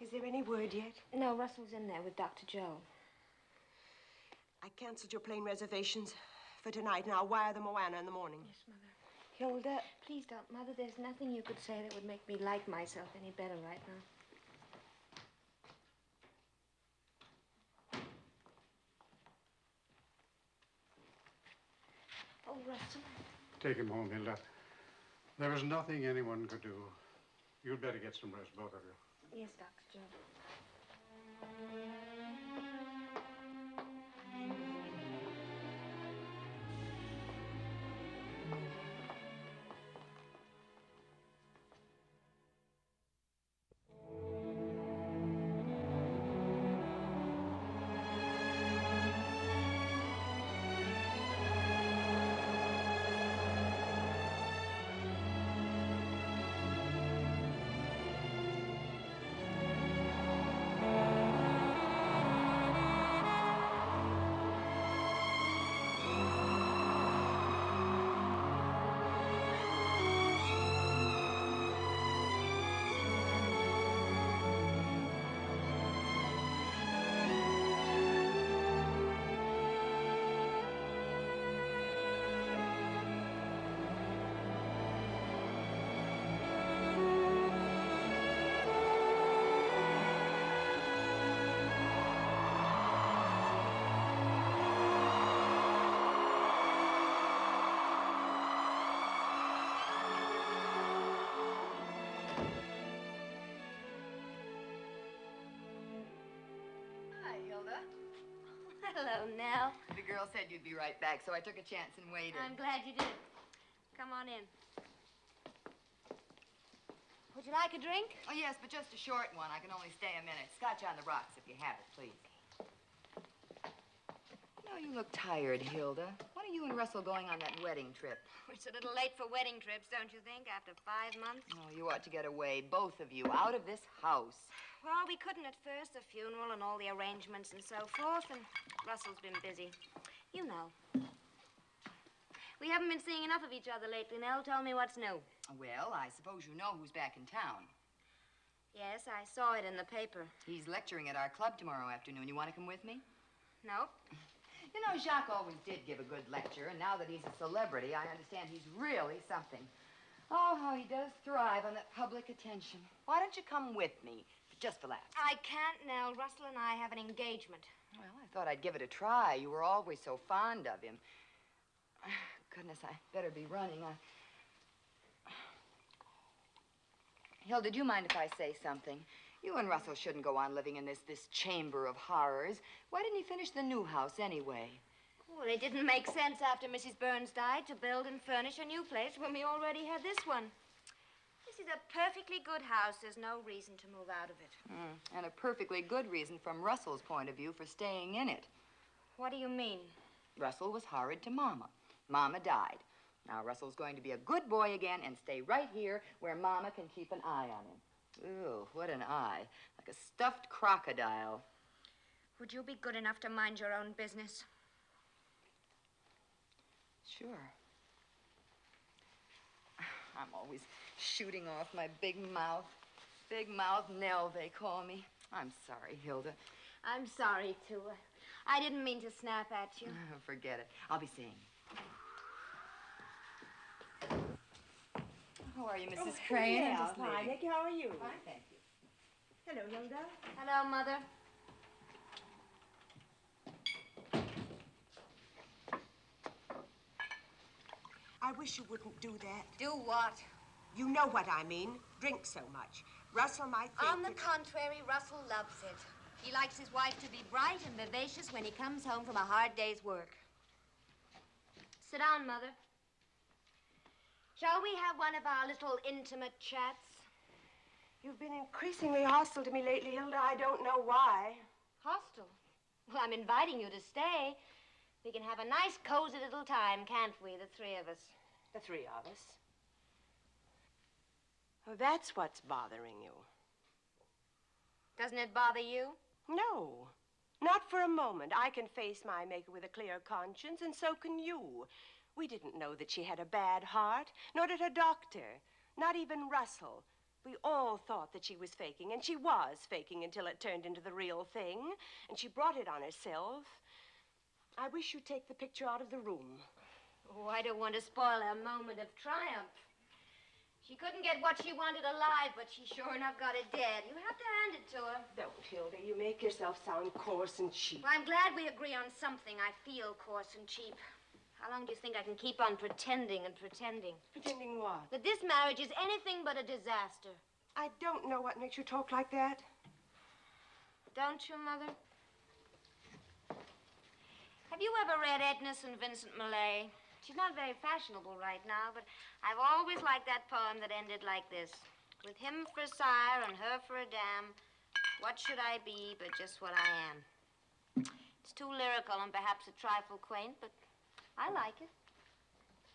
Is there any word yet? No, Russell's in there with Dr. Joe. I canceled your plane reservations for tonight, and I'll wire the Moana in the morning. Yes, Mother. Hilda, please don't, Mother. There's nothing you could say that would make me like myself any better right now. Oh, Russell. Take him home, Hilda. There is nothing anyone could do. You'd better get some rest, both of you. Yes, Dr. Joe. Hello, Nell. The girl said you'd be right back, so I took a chance and waited. I'm glad you did. Come on in. Would you like a drink? Oh, yes, but just a short one. I can only stay a minute. Scotch on the rocks, if you have it, please. You know, you look tired, Hilda. When are you and Russell going on that wedding trip? It's a little late for wedding trips, don't you think, after 5 months? Oh, you ought to get away, both of you, out of this house. Well, we couldn't at first, the funeral and all the arrangements and so forth, and Russell's been busy. You know. We haven't been seeing enough of each other lately, Nell. Tell me what's new. Well, I suppose you know who's back in town. Yes, I saw it in the paper. He's lecturing at our club tomorrow afternoon. You want to come with me? Nope. You know, Jacques always did give a good lecture, and now that he's a celebrity, I understand he's really something. Oh, how he does thrive on that public attention. Why don't you come with me, just for laughs? I can't, Nell. Russell and I have an engagement. Well, I thought I'd give it a try. You were always so fond of him. Goodness, I better be running. Hilda, do you mind if I say something? You and Russell shouldn't go on living in this chamber of horrors. Why didn't he finish the new house anyway? Well, it didn't make sense after Mrs. Burns died to build and furnish a new place when we already had this one. This is a perfectly good house. There's no reason to move out of it. And a perfectly good reason from Russell's point of view for staying in it. What do you mean? Russell was horrid to Mama. Mama died. Now Russell's going to be a good boy again and stay right here where Mama can keep an eye on him. Ooh, what an eye. Like a stuffed crocodile. Would you be good enough to mind your own business? Sure. I'm always shooting off my big mouth. Big mouth Nell, they call me. I'm sorry, Hilda. I'm sorry, too. I didn't mean to snap at you. Forget it. I'll be seeing you. How are you, Mrs. Crane? Yeah, fine. Nicky, how are you? Fine, thank you. Hello, Hilda. Hello, Mother. I wish you wouldn't do that. Do what? You know what I mean. Drink so much. Russell might think On the that... contrary, Russell loves it. He likes his wife to be bright and vivacious when he comes home from a hard day's work. Sit down, Mother. Shall we have one of our little intimate chats? You've been increasingly hostile to me lately, Hilda. I don't know why. Hostile? Well, I'm inviting you to stay. We can have a nice, cozy little time, can't we, the three of us? The three of us. Oh, that's what's bothering you. Doesn't it bother you? No, not for a moment. I can face my maker with a clear conscience, and so can you. We didn't know that she had a bad heart, nor did her doctor, not even Russell. We all thought that she was faking, and she was faking until it turned into the real thing, and she brought it on herself. I wish you'd take the picture out of the room. Oh, I don't want to spoil her moment of triumph. She couldn't get what she wanted alive, but she sure enough got it dead. You have to hand it to her. Don't, Hilda. You make yourself sound coarse and cheap. Well, I'm glad we agree on something. I feel coarse and cheap. How long do you think I can keep on pretending and pretending? Pretending what? That this marriage is anything but a disaster. I don't know what makes you talk like that. Don't you, Mother? Have you ever read Edna's and Vincent Millay? She's not very fashionable right now, but I've always liked that poem that ended like this. With him for a sire and her for a dam, what should I be but just what I am? It's too lyrical and perhaps a trifle quaint, but I like it.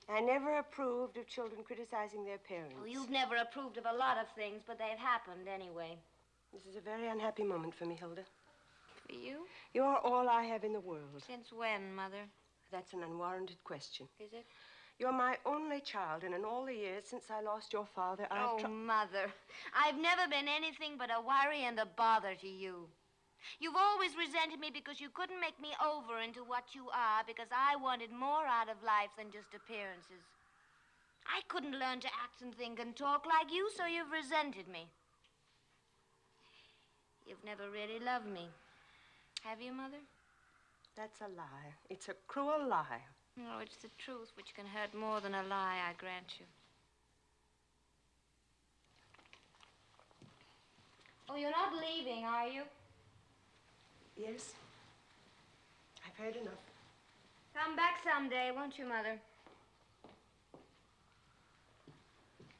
I never approved of children criticizing their parents. Well, you've never approved of a lot of things, but they've happened anyway. This is a very unhappy moment for me, Hilda. For you? You're all I have in the world. Since when, Mother? That's an unwarranted question. Is it? You're my only child, and in all the years since I lost your father, I've Mother, I've never been anything but a worry and a bother to you. You've always resented me because you couldn't make me over into what you are, because I wanted more out of life than just appearances. I couldn't learn to act and think and talk like you, so you've resented me. You've never really loved me. Have you, Mother? That's a lie. It's a cruel lie. No, it's the truth, which can hurt more than a lie, I grant you. Oh, you're not leaving, are you? Yes. I've heard enough. Come back someday, won't you, Mother?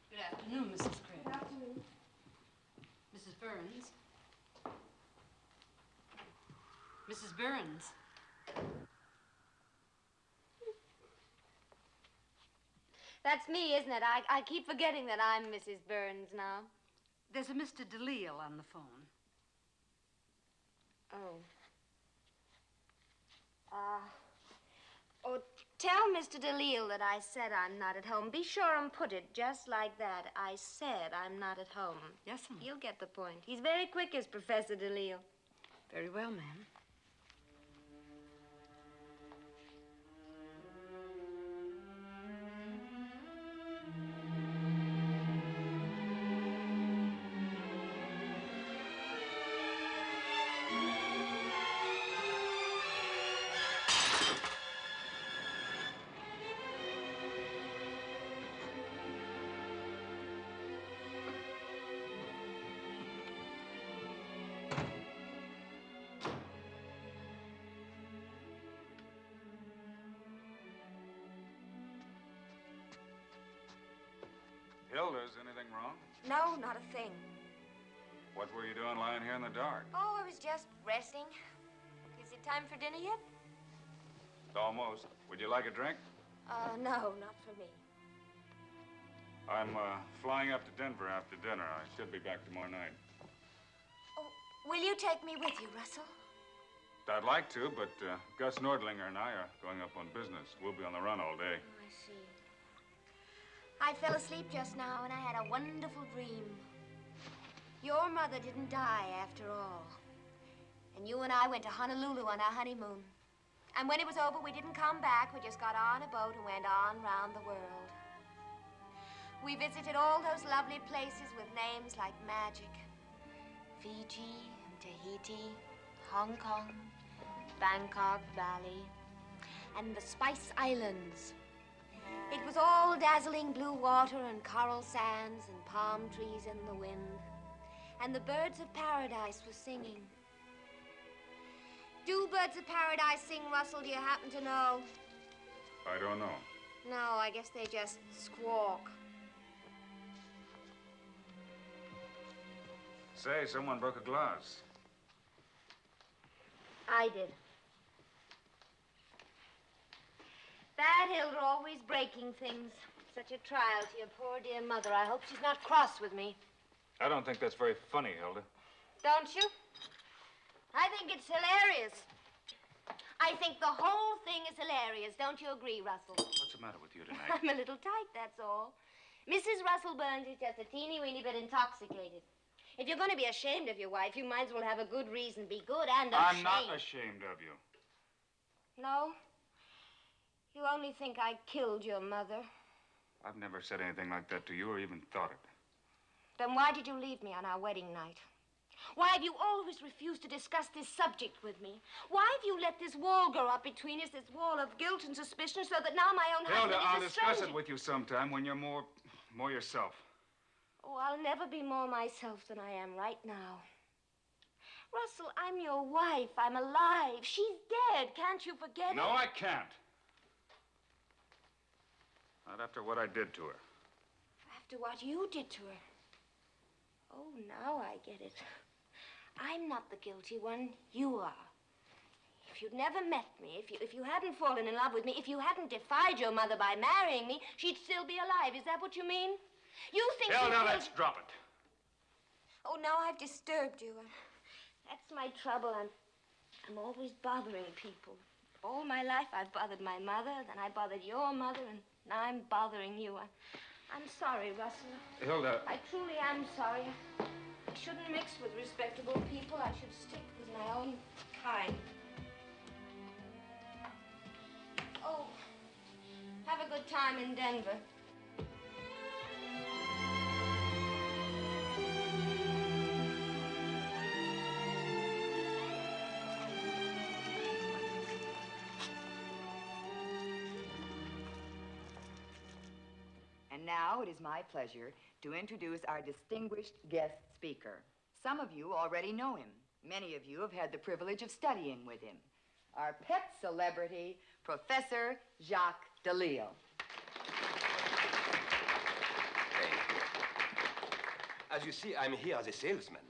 Good afternoon, Mrs. Crane. Good afternoon. Mrs. Burns. Mrs. Burns. That's me, isn't it? I keep forgetting that I'm Mrs. Burns now. There's a Mr. DeLille on the phone. Oh. Tell Mr. DeLille that I said I'm not at home. Be sure and put it just like that. I said I'm not at home. Yes, ma'am. He'll get the point. He's very quick, is Professor DeLille. Very well, ma'am. Hilda, is anything wrong? No, not a thing. What were you doing lying here in the dark? Oh, I was just resting. Is it time for dinner yet? Almost. Would you like a drink? No, not for me. I'm flying up to Denver after dinner. I should be back tomorrow night. Oh, will you take me with you, Russell? I'd like to, but Gus Nordlinger and I are going up on business. We'll be on the run all day. Oh, I see. I fell asleep just now, and I had a wonderful dream. Your mother didn't die after all. And you and I went to Honolulu on our honeymoon. And when it was over, we didn't come back. We just got on a boat and went on round the world. We visited all those lovely places with names like magic. Fiji, Tahiti, Hong Kong, Bangkok, Bali, and the Spice Islands. It was all dazzling blue water and coral sands and palm trees in the wind. And the birds of paradise were singing. Do birds of paradise sing, Russell? Do you happen to know? I don't know. No, I guess they just squawk. Say, someone broke a glass. I did. Bad Hilda, always breaking things. Such a trial to your poor dear mother. I hope she's not cross with me. I don't think that's very funny, Hilda. Don't you? I think it's hilarious. I think the whole thing is hilarious. Don't you agree, Russell? What's the matter with you tonight? I'm a little tight, that's all. Mrs. Russell Burns is just a teeny-weeny bit intoxicated. If you're going to be ashamed of your wife, you might as well have a good reason. Be good and ashamed. I'm not ashamed of you. No? You only think I killed your mother. I've never said anything like that to you or even thought it. Then why did you leave me on our wedding night? Why have you always refused to discuss this subject with me? Why have you let this wall grow up between us, this wall of guilt and suspicion, so that now my own husband Hilda, is I'll a discuss stranger? it with you sometime when you're more yourself. Oh, I'll never be more myself than I am right now. Russell, I'm your wife. I'm alive. She's dead. Can't you forget it? No, I can't. Not after what I did to her. After what you did to her. Oh, now I get it. I'm not the guilty one. You are. If you'd never met me, if you hadn't fallen in love with me, if you hadn't defied your mother by marrying me, she'd still be alive. Is that what you mean? You think Hell, she now killed... let's drop it. Oh, now I've disturbed you. That's my trouble. I'm always bothering people. All my life I've bothered my mother, then I bothered your mother, and now I'm bothering you. I'm sorry, Russell. Hilda. I truly am sorry. I shouldn't mix with respectable people. I should stick with my own kind. Oh, have a good time in Denver. And now it is my pleasure to introduce our distinguished guest speaker. Some of you already know him. Many of you have had the privilege of studying with him. Our pet celebrity, Professor Jacques Delisle. Thank you. As you see, I'm here as a salesman.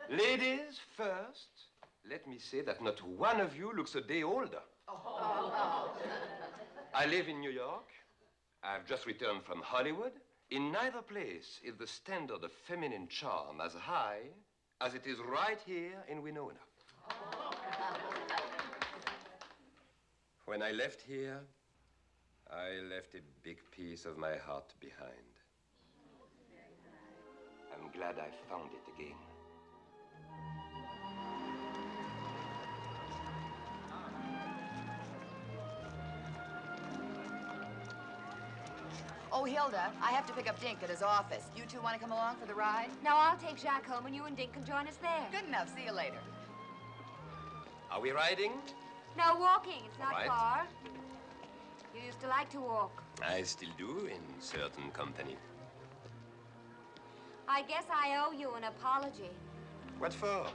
Ladies first, let me say that not one of you looks a day older. I live in New York. I've just returned from Hollywood. In neither place is the standard of feminine charm as high as it is right here in Winona. When I left here, I left a big piece of my heart behind. I'm glad I found it again. Oh, Hilda, I have to pick up Dink at his office. You two want to come along for the ride? Now I'll take Jacques home, and you and Dink can join us there. Good enough. See you later. Are we riding? No, walking. It's not All right. far. You used to like to walk. I still do in certain company. I guess I owe you an apology. What for?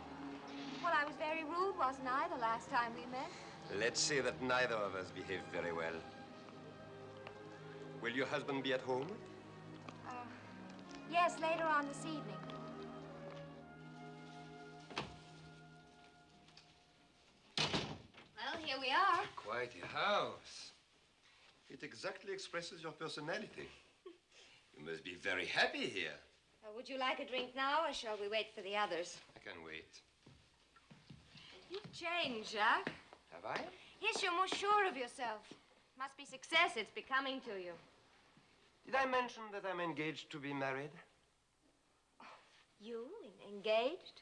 Well, I was very rude, wasn't I, the last time we met? Let's say that neither of us behaved very well. Will your husband be at home? Yes, later on this evening. Well, here we are. Quite a house. It exactly expresses your personality. You must be very happy here. Would you like a drink now, or shall we wait for the others? I can wait. You've changed, Jacques. Have I? Yes, you're more sure of yourself. Must be success. It's becoming to you. Did I mention that I'm engaged to be married? You? Engaged?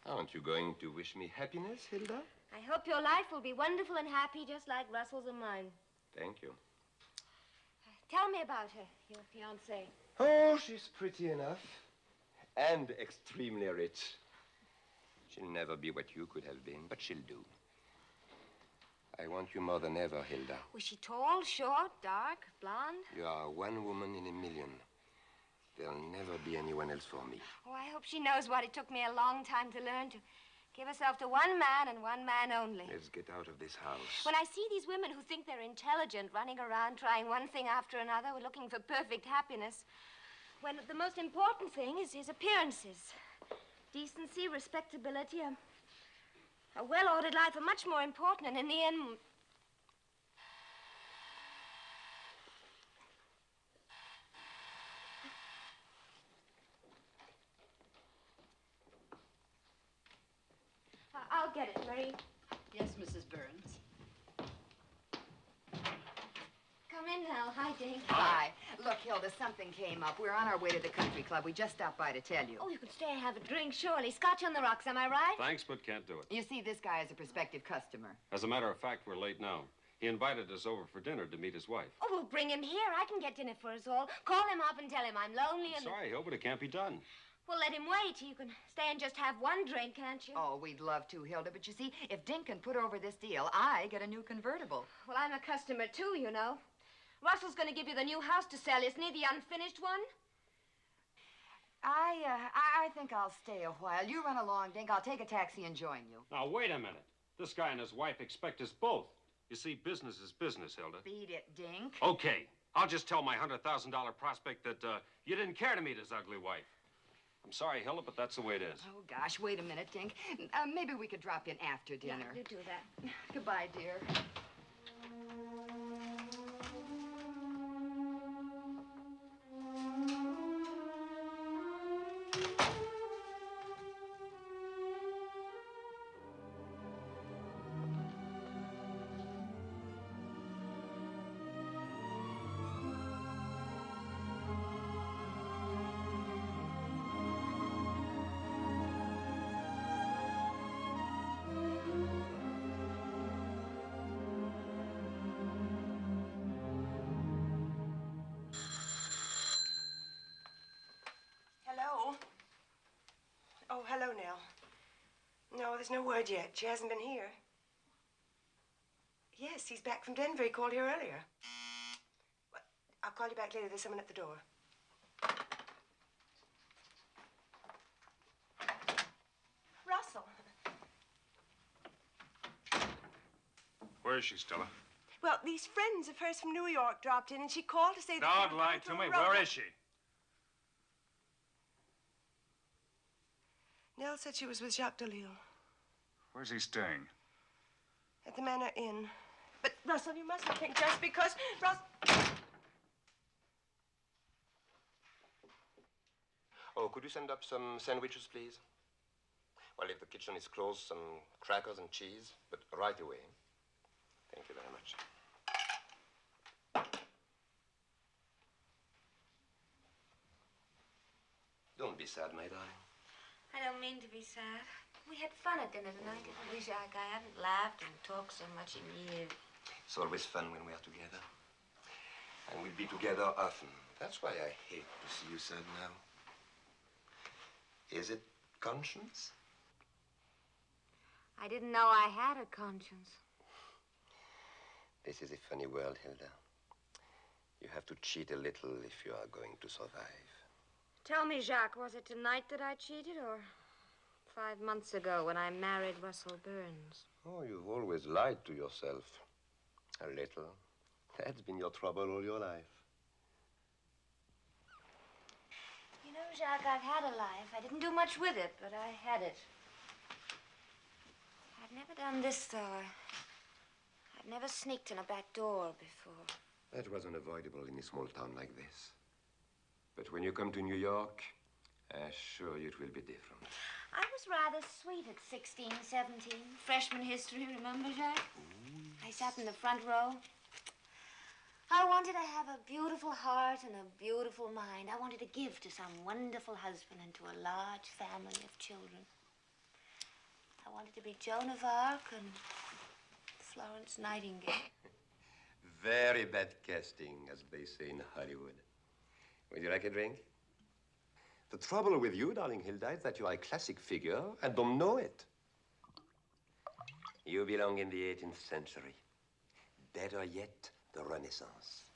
Aren't you going to wish me happiness, Hilda? I hope your life will be wonderful and happy, just like Russell's and mine. Thank you. Tell me about her, your fiancée. Oh, she's pretty enough. And extremely rich. She'll never be what you could have been, but she'll do. I want you more than ever, Hilda. Was she tall, short, dark, blonde? You are one woman in a million. There'll never be anyone else for me. Oh, I hope she knows what it took me a long time to learn to Give herself to one man and one man only. Let's get out of this house. When I see these women who think they're intelligent, running around trying one thing after another, looking for perfect happiness, when the most important thing is appearances. Decency, respectability, a well-ordered life are much more important, and in the end... I'll get it, Marie. Yes, Mrs. Burns. Come in now. Hi, Dink. Hi. Look, Hilda, something came up. We're on our way to the country club. We just stopped by to tell you. Oh, you could stay and have a drink, surely. Scotch on the rocks, am I right? Thanks, but can't do it. You see, this guy is a prospective customer. As a matter of fact, we're late now. He invited us over for dinner to meet his wife. Oh, we'll bring him here. I can get dinner for us all. Call him up and tell him I'm lonely and... Sorry, Hill, but it can't be done. Well, let him wait. You can stay and just have one drink, can't you? Oh, we'd love to, Hilda, but you see, if Dink can put over this deal, I get a new convertible. Well, I'm a customer, too, you know. Russell's going to give you the new house to sell, isn't he? The unfinished one? I think I'll stay a while. You run along, Dink. I'll take a taxi and join you. Now, wait a minute. This guy and his wife expect us both. You see, business is business, Hilda. Beat it, Dink. Okay. I'll just tell my $100,000 prospect that you didn't care to meet his ugly wife. I'm sorry, Hilda, but that's the way it is. Oh, gosh, wait a minute, Dink. Maybe we could drop in after dinner. Yeah, you do that. Goodbye, dear. Hello? Oh, hello, Nell. No, there's no word yet. She hasn't been here. Yes, he's back from Denver. He called here earlier. Well, I'll call you back later. There's someone at the door. Russell. Where is she, Stella? Well, these friends of hers from New York dropped in, and she called to say that... Don't lie to me. Where is she? Nell said she was with Jacques Delisle. Where's he staying? At the Manor Inn. But, Russell, you mustn't think just because... Russell... Oh, could you send up some sandwiches, please? Well, if the kitchen is closed, some crackers and cheese, but right away. Thank you very much. Don't be sad, my darling. I don't mean to be sad. We had fun at dinner tonight, didn't we, Jacques? I haven't laughed and talked so much in years. It's always fun when we are together. And we'll be together often. That's why I hate to see you sad now. Is it conscience? I didn't know I had a conscience. This is a funny world, Hilda. You have to cheat a little if you are going to survive. Tell me, Jacques, was it tonight that I cheated, or 5 months ago when I married Russell Burns? Oh, you've always lied to yourself. A little. That's been your trouble all your life. You know, Jacques, I've had a life. I didn't do much with it, but I had it. I've never done this, though. I've never sneaked in a back door before. That was unavoidable in a small town like this. But when you come to New York, I assure you it will be different. I was rather sweet at 16, 17. Freshman history, remember, Jacques? I sat in the front row. I wanted to have a beautiful heart and a beautiful mind. I wanted to give to some wonderful husband and to a large family of children. I wanted to be Joan of Arc and Florence Nightingale. Very bad casting, as they say in Hollywood. Would you like a drink? The trouble with you, darling Hilda, is that you are a classic figure and don't know it. You belong in the 18th century. Better yet, the Renaissance.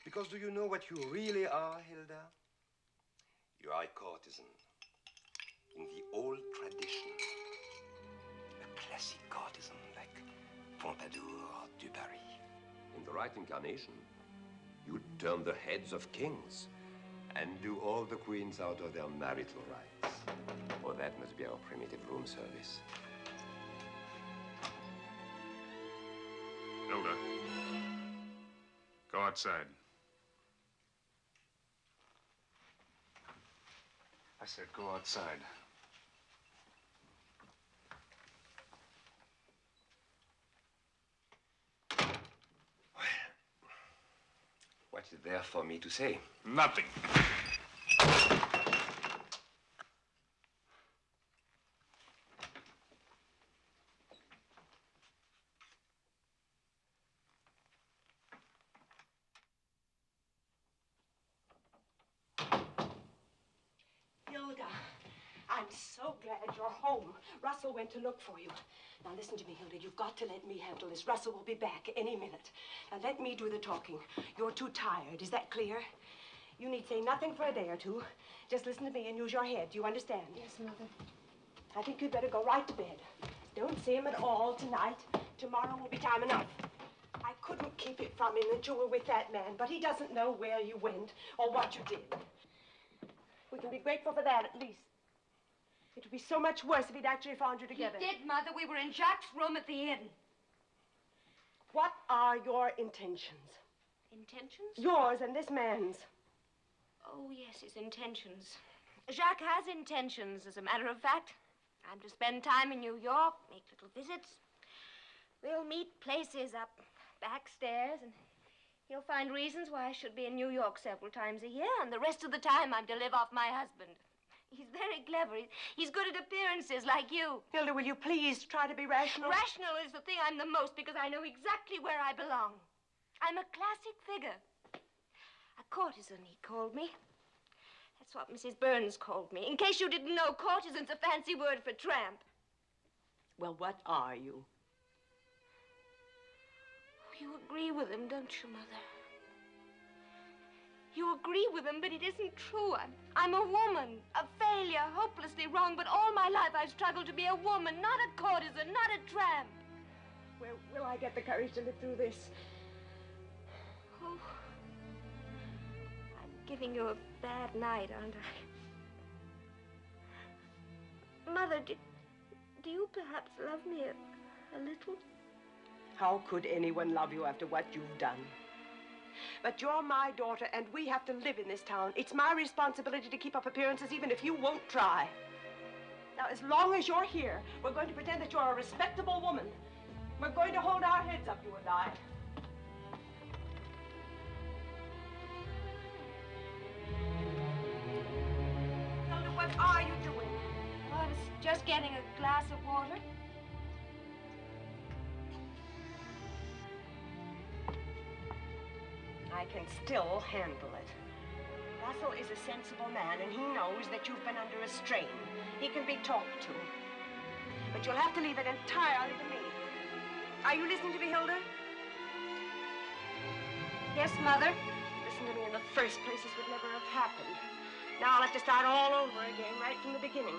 Because do you know what you really are, Hilda? You are a courtesan. in the old tradition. A classic courtesan like Pompadour or Dubarry. In the right incarnation, you'd turn the heads of kings. And do all the queens out of their marital rights. Oh, that must be our primitive room service. Hilda, go outside. I said go outside. What is there for me to say? Nothing. Hilda, I'm so glad you're home. Russell went to look for you. Now listen to me, Hilda. You've got to let me handle this. Russell will be back any minute. Now let me do the talking. You're too tired. Is that clear? You need say nothing for a day or two. Just listen to me and use your head. Do you understand? Yes, Mother. I think you'd better go right to bed. Don't see him at all tonight. Tomorrow will be time enough. I couldn't keep it from him that you were with that man, but he doesn't know where you went or what you did. We can be grateful for that, at least. It would be so much worse if he'd actually found you together. He did, Mother. We were in Jacques' room at the inn. What are your intentions? Intentions? Yours and this man's. Oh, yes, his intentions. Jacques has intentions, as a matter of fact. I'm to spend time in New York, make little visits. We'll meet places up backstairs, and he'll find reasons why I should be in New York several times a year, and the rest of the time I'm to live off my husband. He's very clever. He's good at appearances, like you. Hilda, will you please try to be rational? Rational is the thing I'm the most, because I know exactly where I belong. I'm a classic figure. A courtesan, he called me. That's what Mrs. Burns called me. In case you didn't know, courtesan's a fancy word for tramp. Well, what are you? You agree with him, don't you, Mother? You agree with him, but it isn't true. I'm a woman, a failure, hopelessly wrong, but all my life I've struggled to be a woman, not a courtesan, not a tramp. Where will I get the courage to live through this? Oh, I'm giving you a bad night, aren't I? Mother, do you perhaps love me a little? How could anyone love you after what you've done? But you're my daughter, and we have to live in this town. It's my responsibility to keep up appearances, even if you won't try. Now, as long as you're here, we're going to pretend that you're a respectable woman. We're going to hold our heads up, you and I. Hilda, what are you doing? Oh, I was just getting a glass of water. I can still handle it. Russell is a sensible man, and he knows that you've been under a strain. He can be talked to. But you'll have to leave it entirely to me. Are you listening to me, Hilda? Yes, Mother? Listen to me. In the first place, this would never have happened. Now I'll have to start all over again, right from the beginning.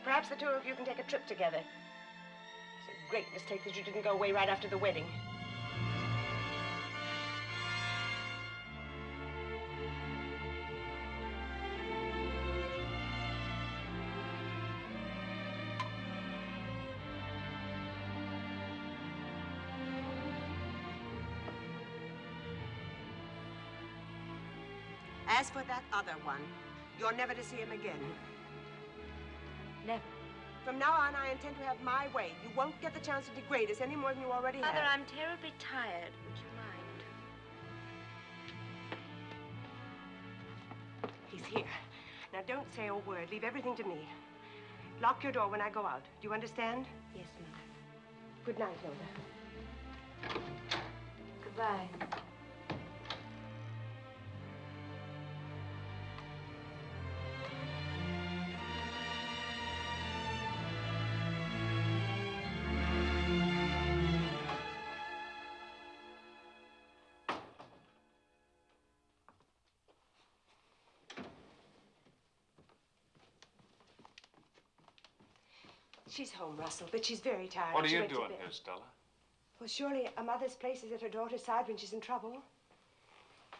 Perhaps the two of you can take a trip together. It's a great mistake that you didn't go away right after the wedding. As for that other one, you're never to see him again. Never. From now on, I intend to have my way. You won't get the chance to degrade us any more than you already have. Mother, I'm terribly tired. Would you mind? He's here. Now, don't say a word. Leave everything to me. Lock your door when I go out. Do you understand? Yes, Mother. Good night, Hilda. Goodbye. She's home, Russell, but she's very tired. What are She you went to doing bed. here, Stella? Well, surely a mother's place is at her daughter's side when she's in trouble.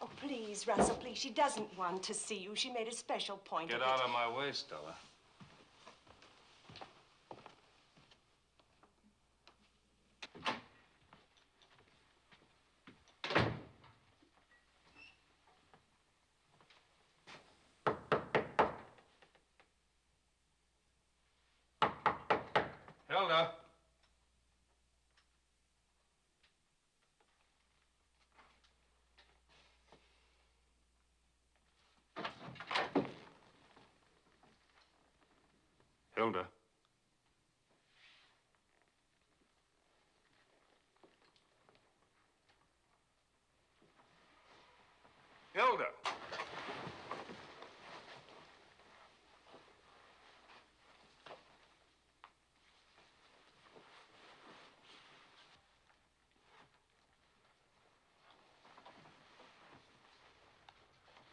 Oh, please, Russell, please. She doesn't want to see you. She made a special point Get of out it. of my way, Stella. Hilda. Hilda. Hilda.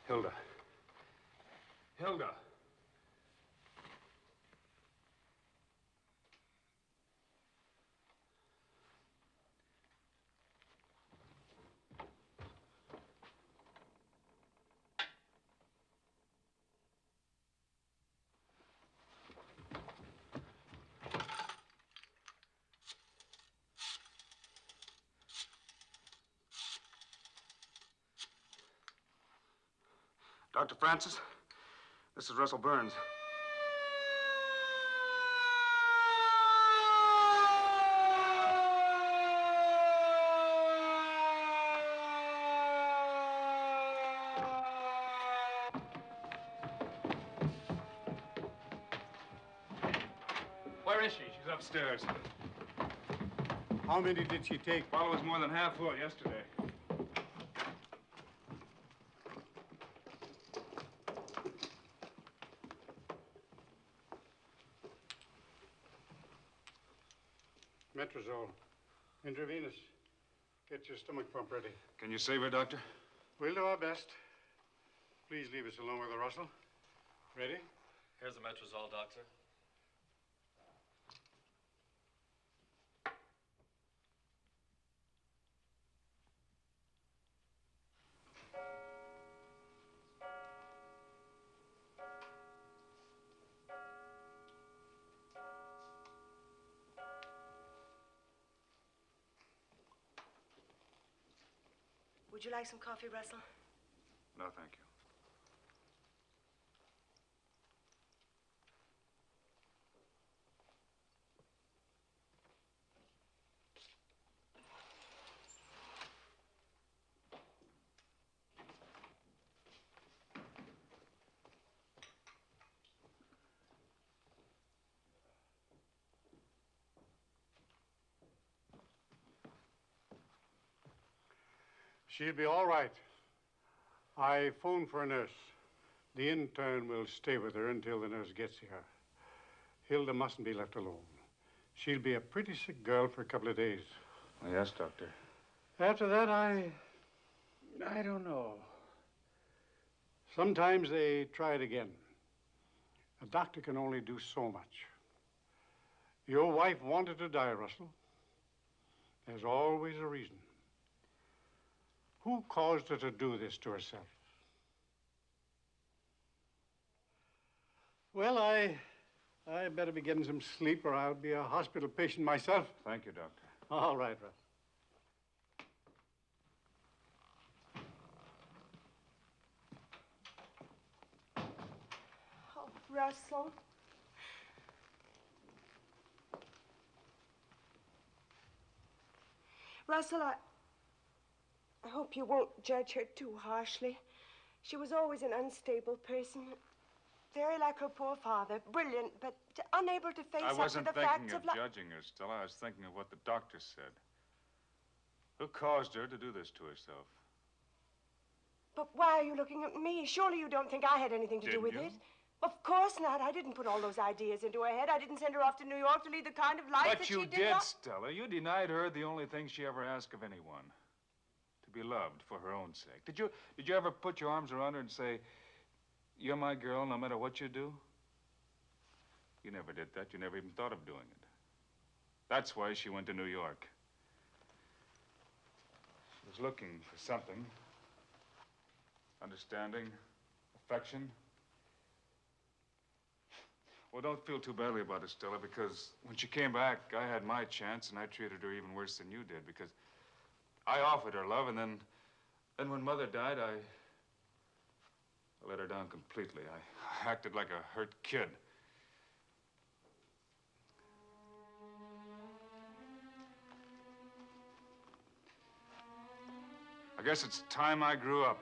Hilda. Hilda. Dr. Francis, this is Russell Burns. Where is she? She's upstairs. How many did she take? Bottle was more than half full yesterday. Metrazole. Intravenous. Get your stomach pump ready. Can you save her, Doctor? We'll do our best. Please leave us alone with her, Russell. Ready? Here's the Metrazole, Doctor. Would you like some coffee, Russell? No, thank you. She'll be all right. I phoned for a nurse. The intern will stay with her until the nurse gets here. Hilda mustn't be left alone. She'll be a pretty sick girl for a couple of days. Oh, yes, Doctor. After that, I don't know. Sometimes they try it again. A doctor can only do so much. Your wife wanted to die, Russell. There's always a reason. Who caused her to do this to herself? Well, I better be getting some sleep or I'll be a hospital patient myself. Thank you, Doctor. All right, Russ. Oh, Russell. Russell, I hope you won't judge her too harshly. She was always an unstable person. Very like her poor father. Brilliant, but unable to face I up to wasn't the thinking facts of of life. judging her, Stella. I was thinking of what the doctor said. Who caused her to do this to herself? But why are you looking at me? Surely you don't think I had anything to do Didn't with you? it? Of course not. I didn't put all those ideas into her head. I didn't send her off to New York to lead the kind of life But that you she did, not. Stella. You denied her the only thing she ever asked of anyone. To be loved for her own sake. Did you ever put your arms around her and say, "You're my girl no matter what you do"? You never did that. You never even thought of doing it. That's why she went to New York. She was looking for something. Understanding, affection. Well, don't feel too badly about it, Stella, because when she came back, I had my chance, and I treated her even worse than you did, because I offered her love, and then when Mother died, I let her down completely. I acted like a hurt kid. I guess it's time I grew up.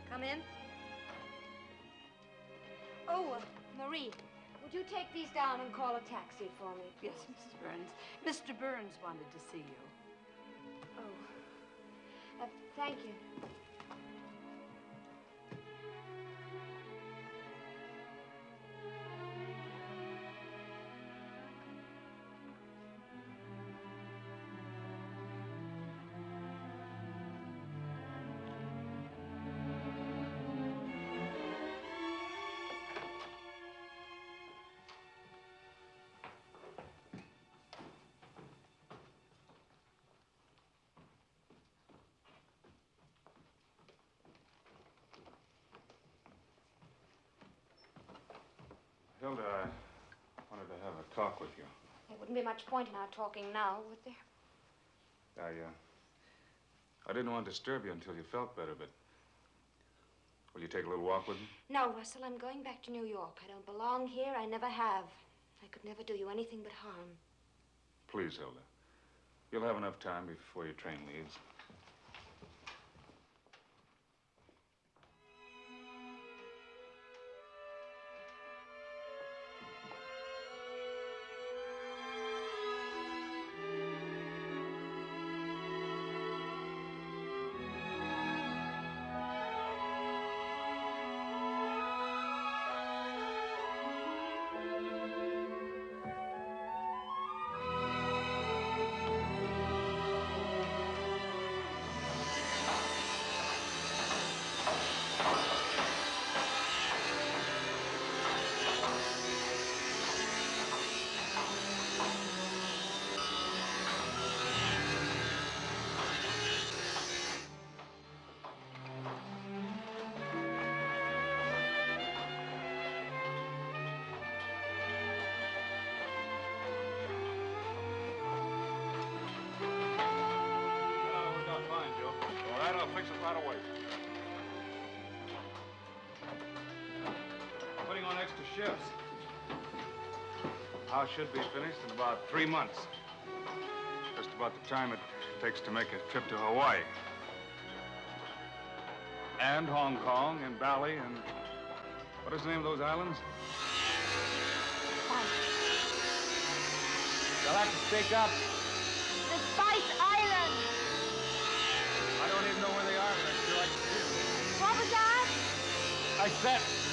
Come in. Oh, Marie, would you take these down and call a taxi for me? Yes, Mrs. Burns. Mr. Burns wanted to see you. Oh. Thank you. Hilda, I wanted to have a talk with you. There wouldn't be much point in our talking now, would there? I didn't want to disturb you until you felt better, but will you take a little walk with me? No, Russell, I'm going back to New York. I don't belong here. I never have. I could never do you anything but harm. Please, Hilda. You'll have enough time before your train leaves. I'll fix it right away. Putting on extra shifts. House should be finished in about 3 months. Just about the time it takes to make a trip to Hawaii. And Hong Kong and Bali and... what is the name of those islands? You'll have to speak up. The Spice Islands! I don't even know where they are, but I'd sure like to see them. What was that? I said...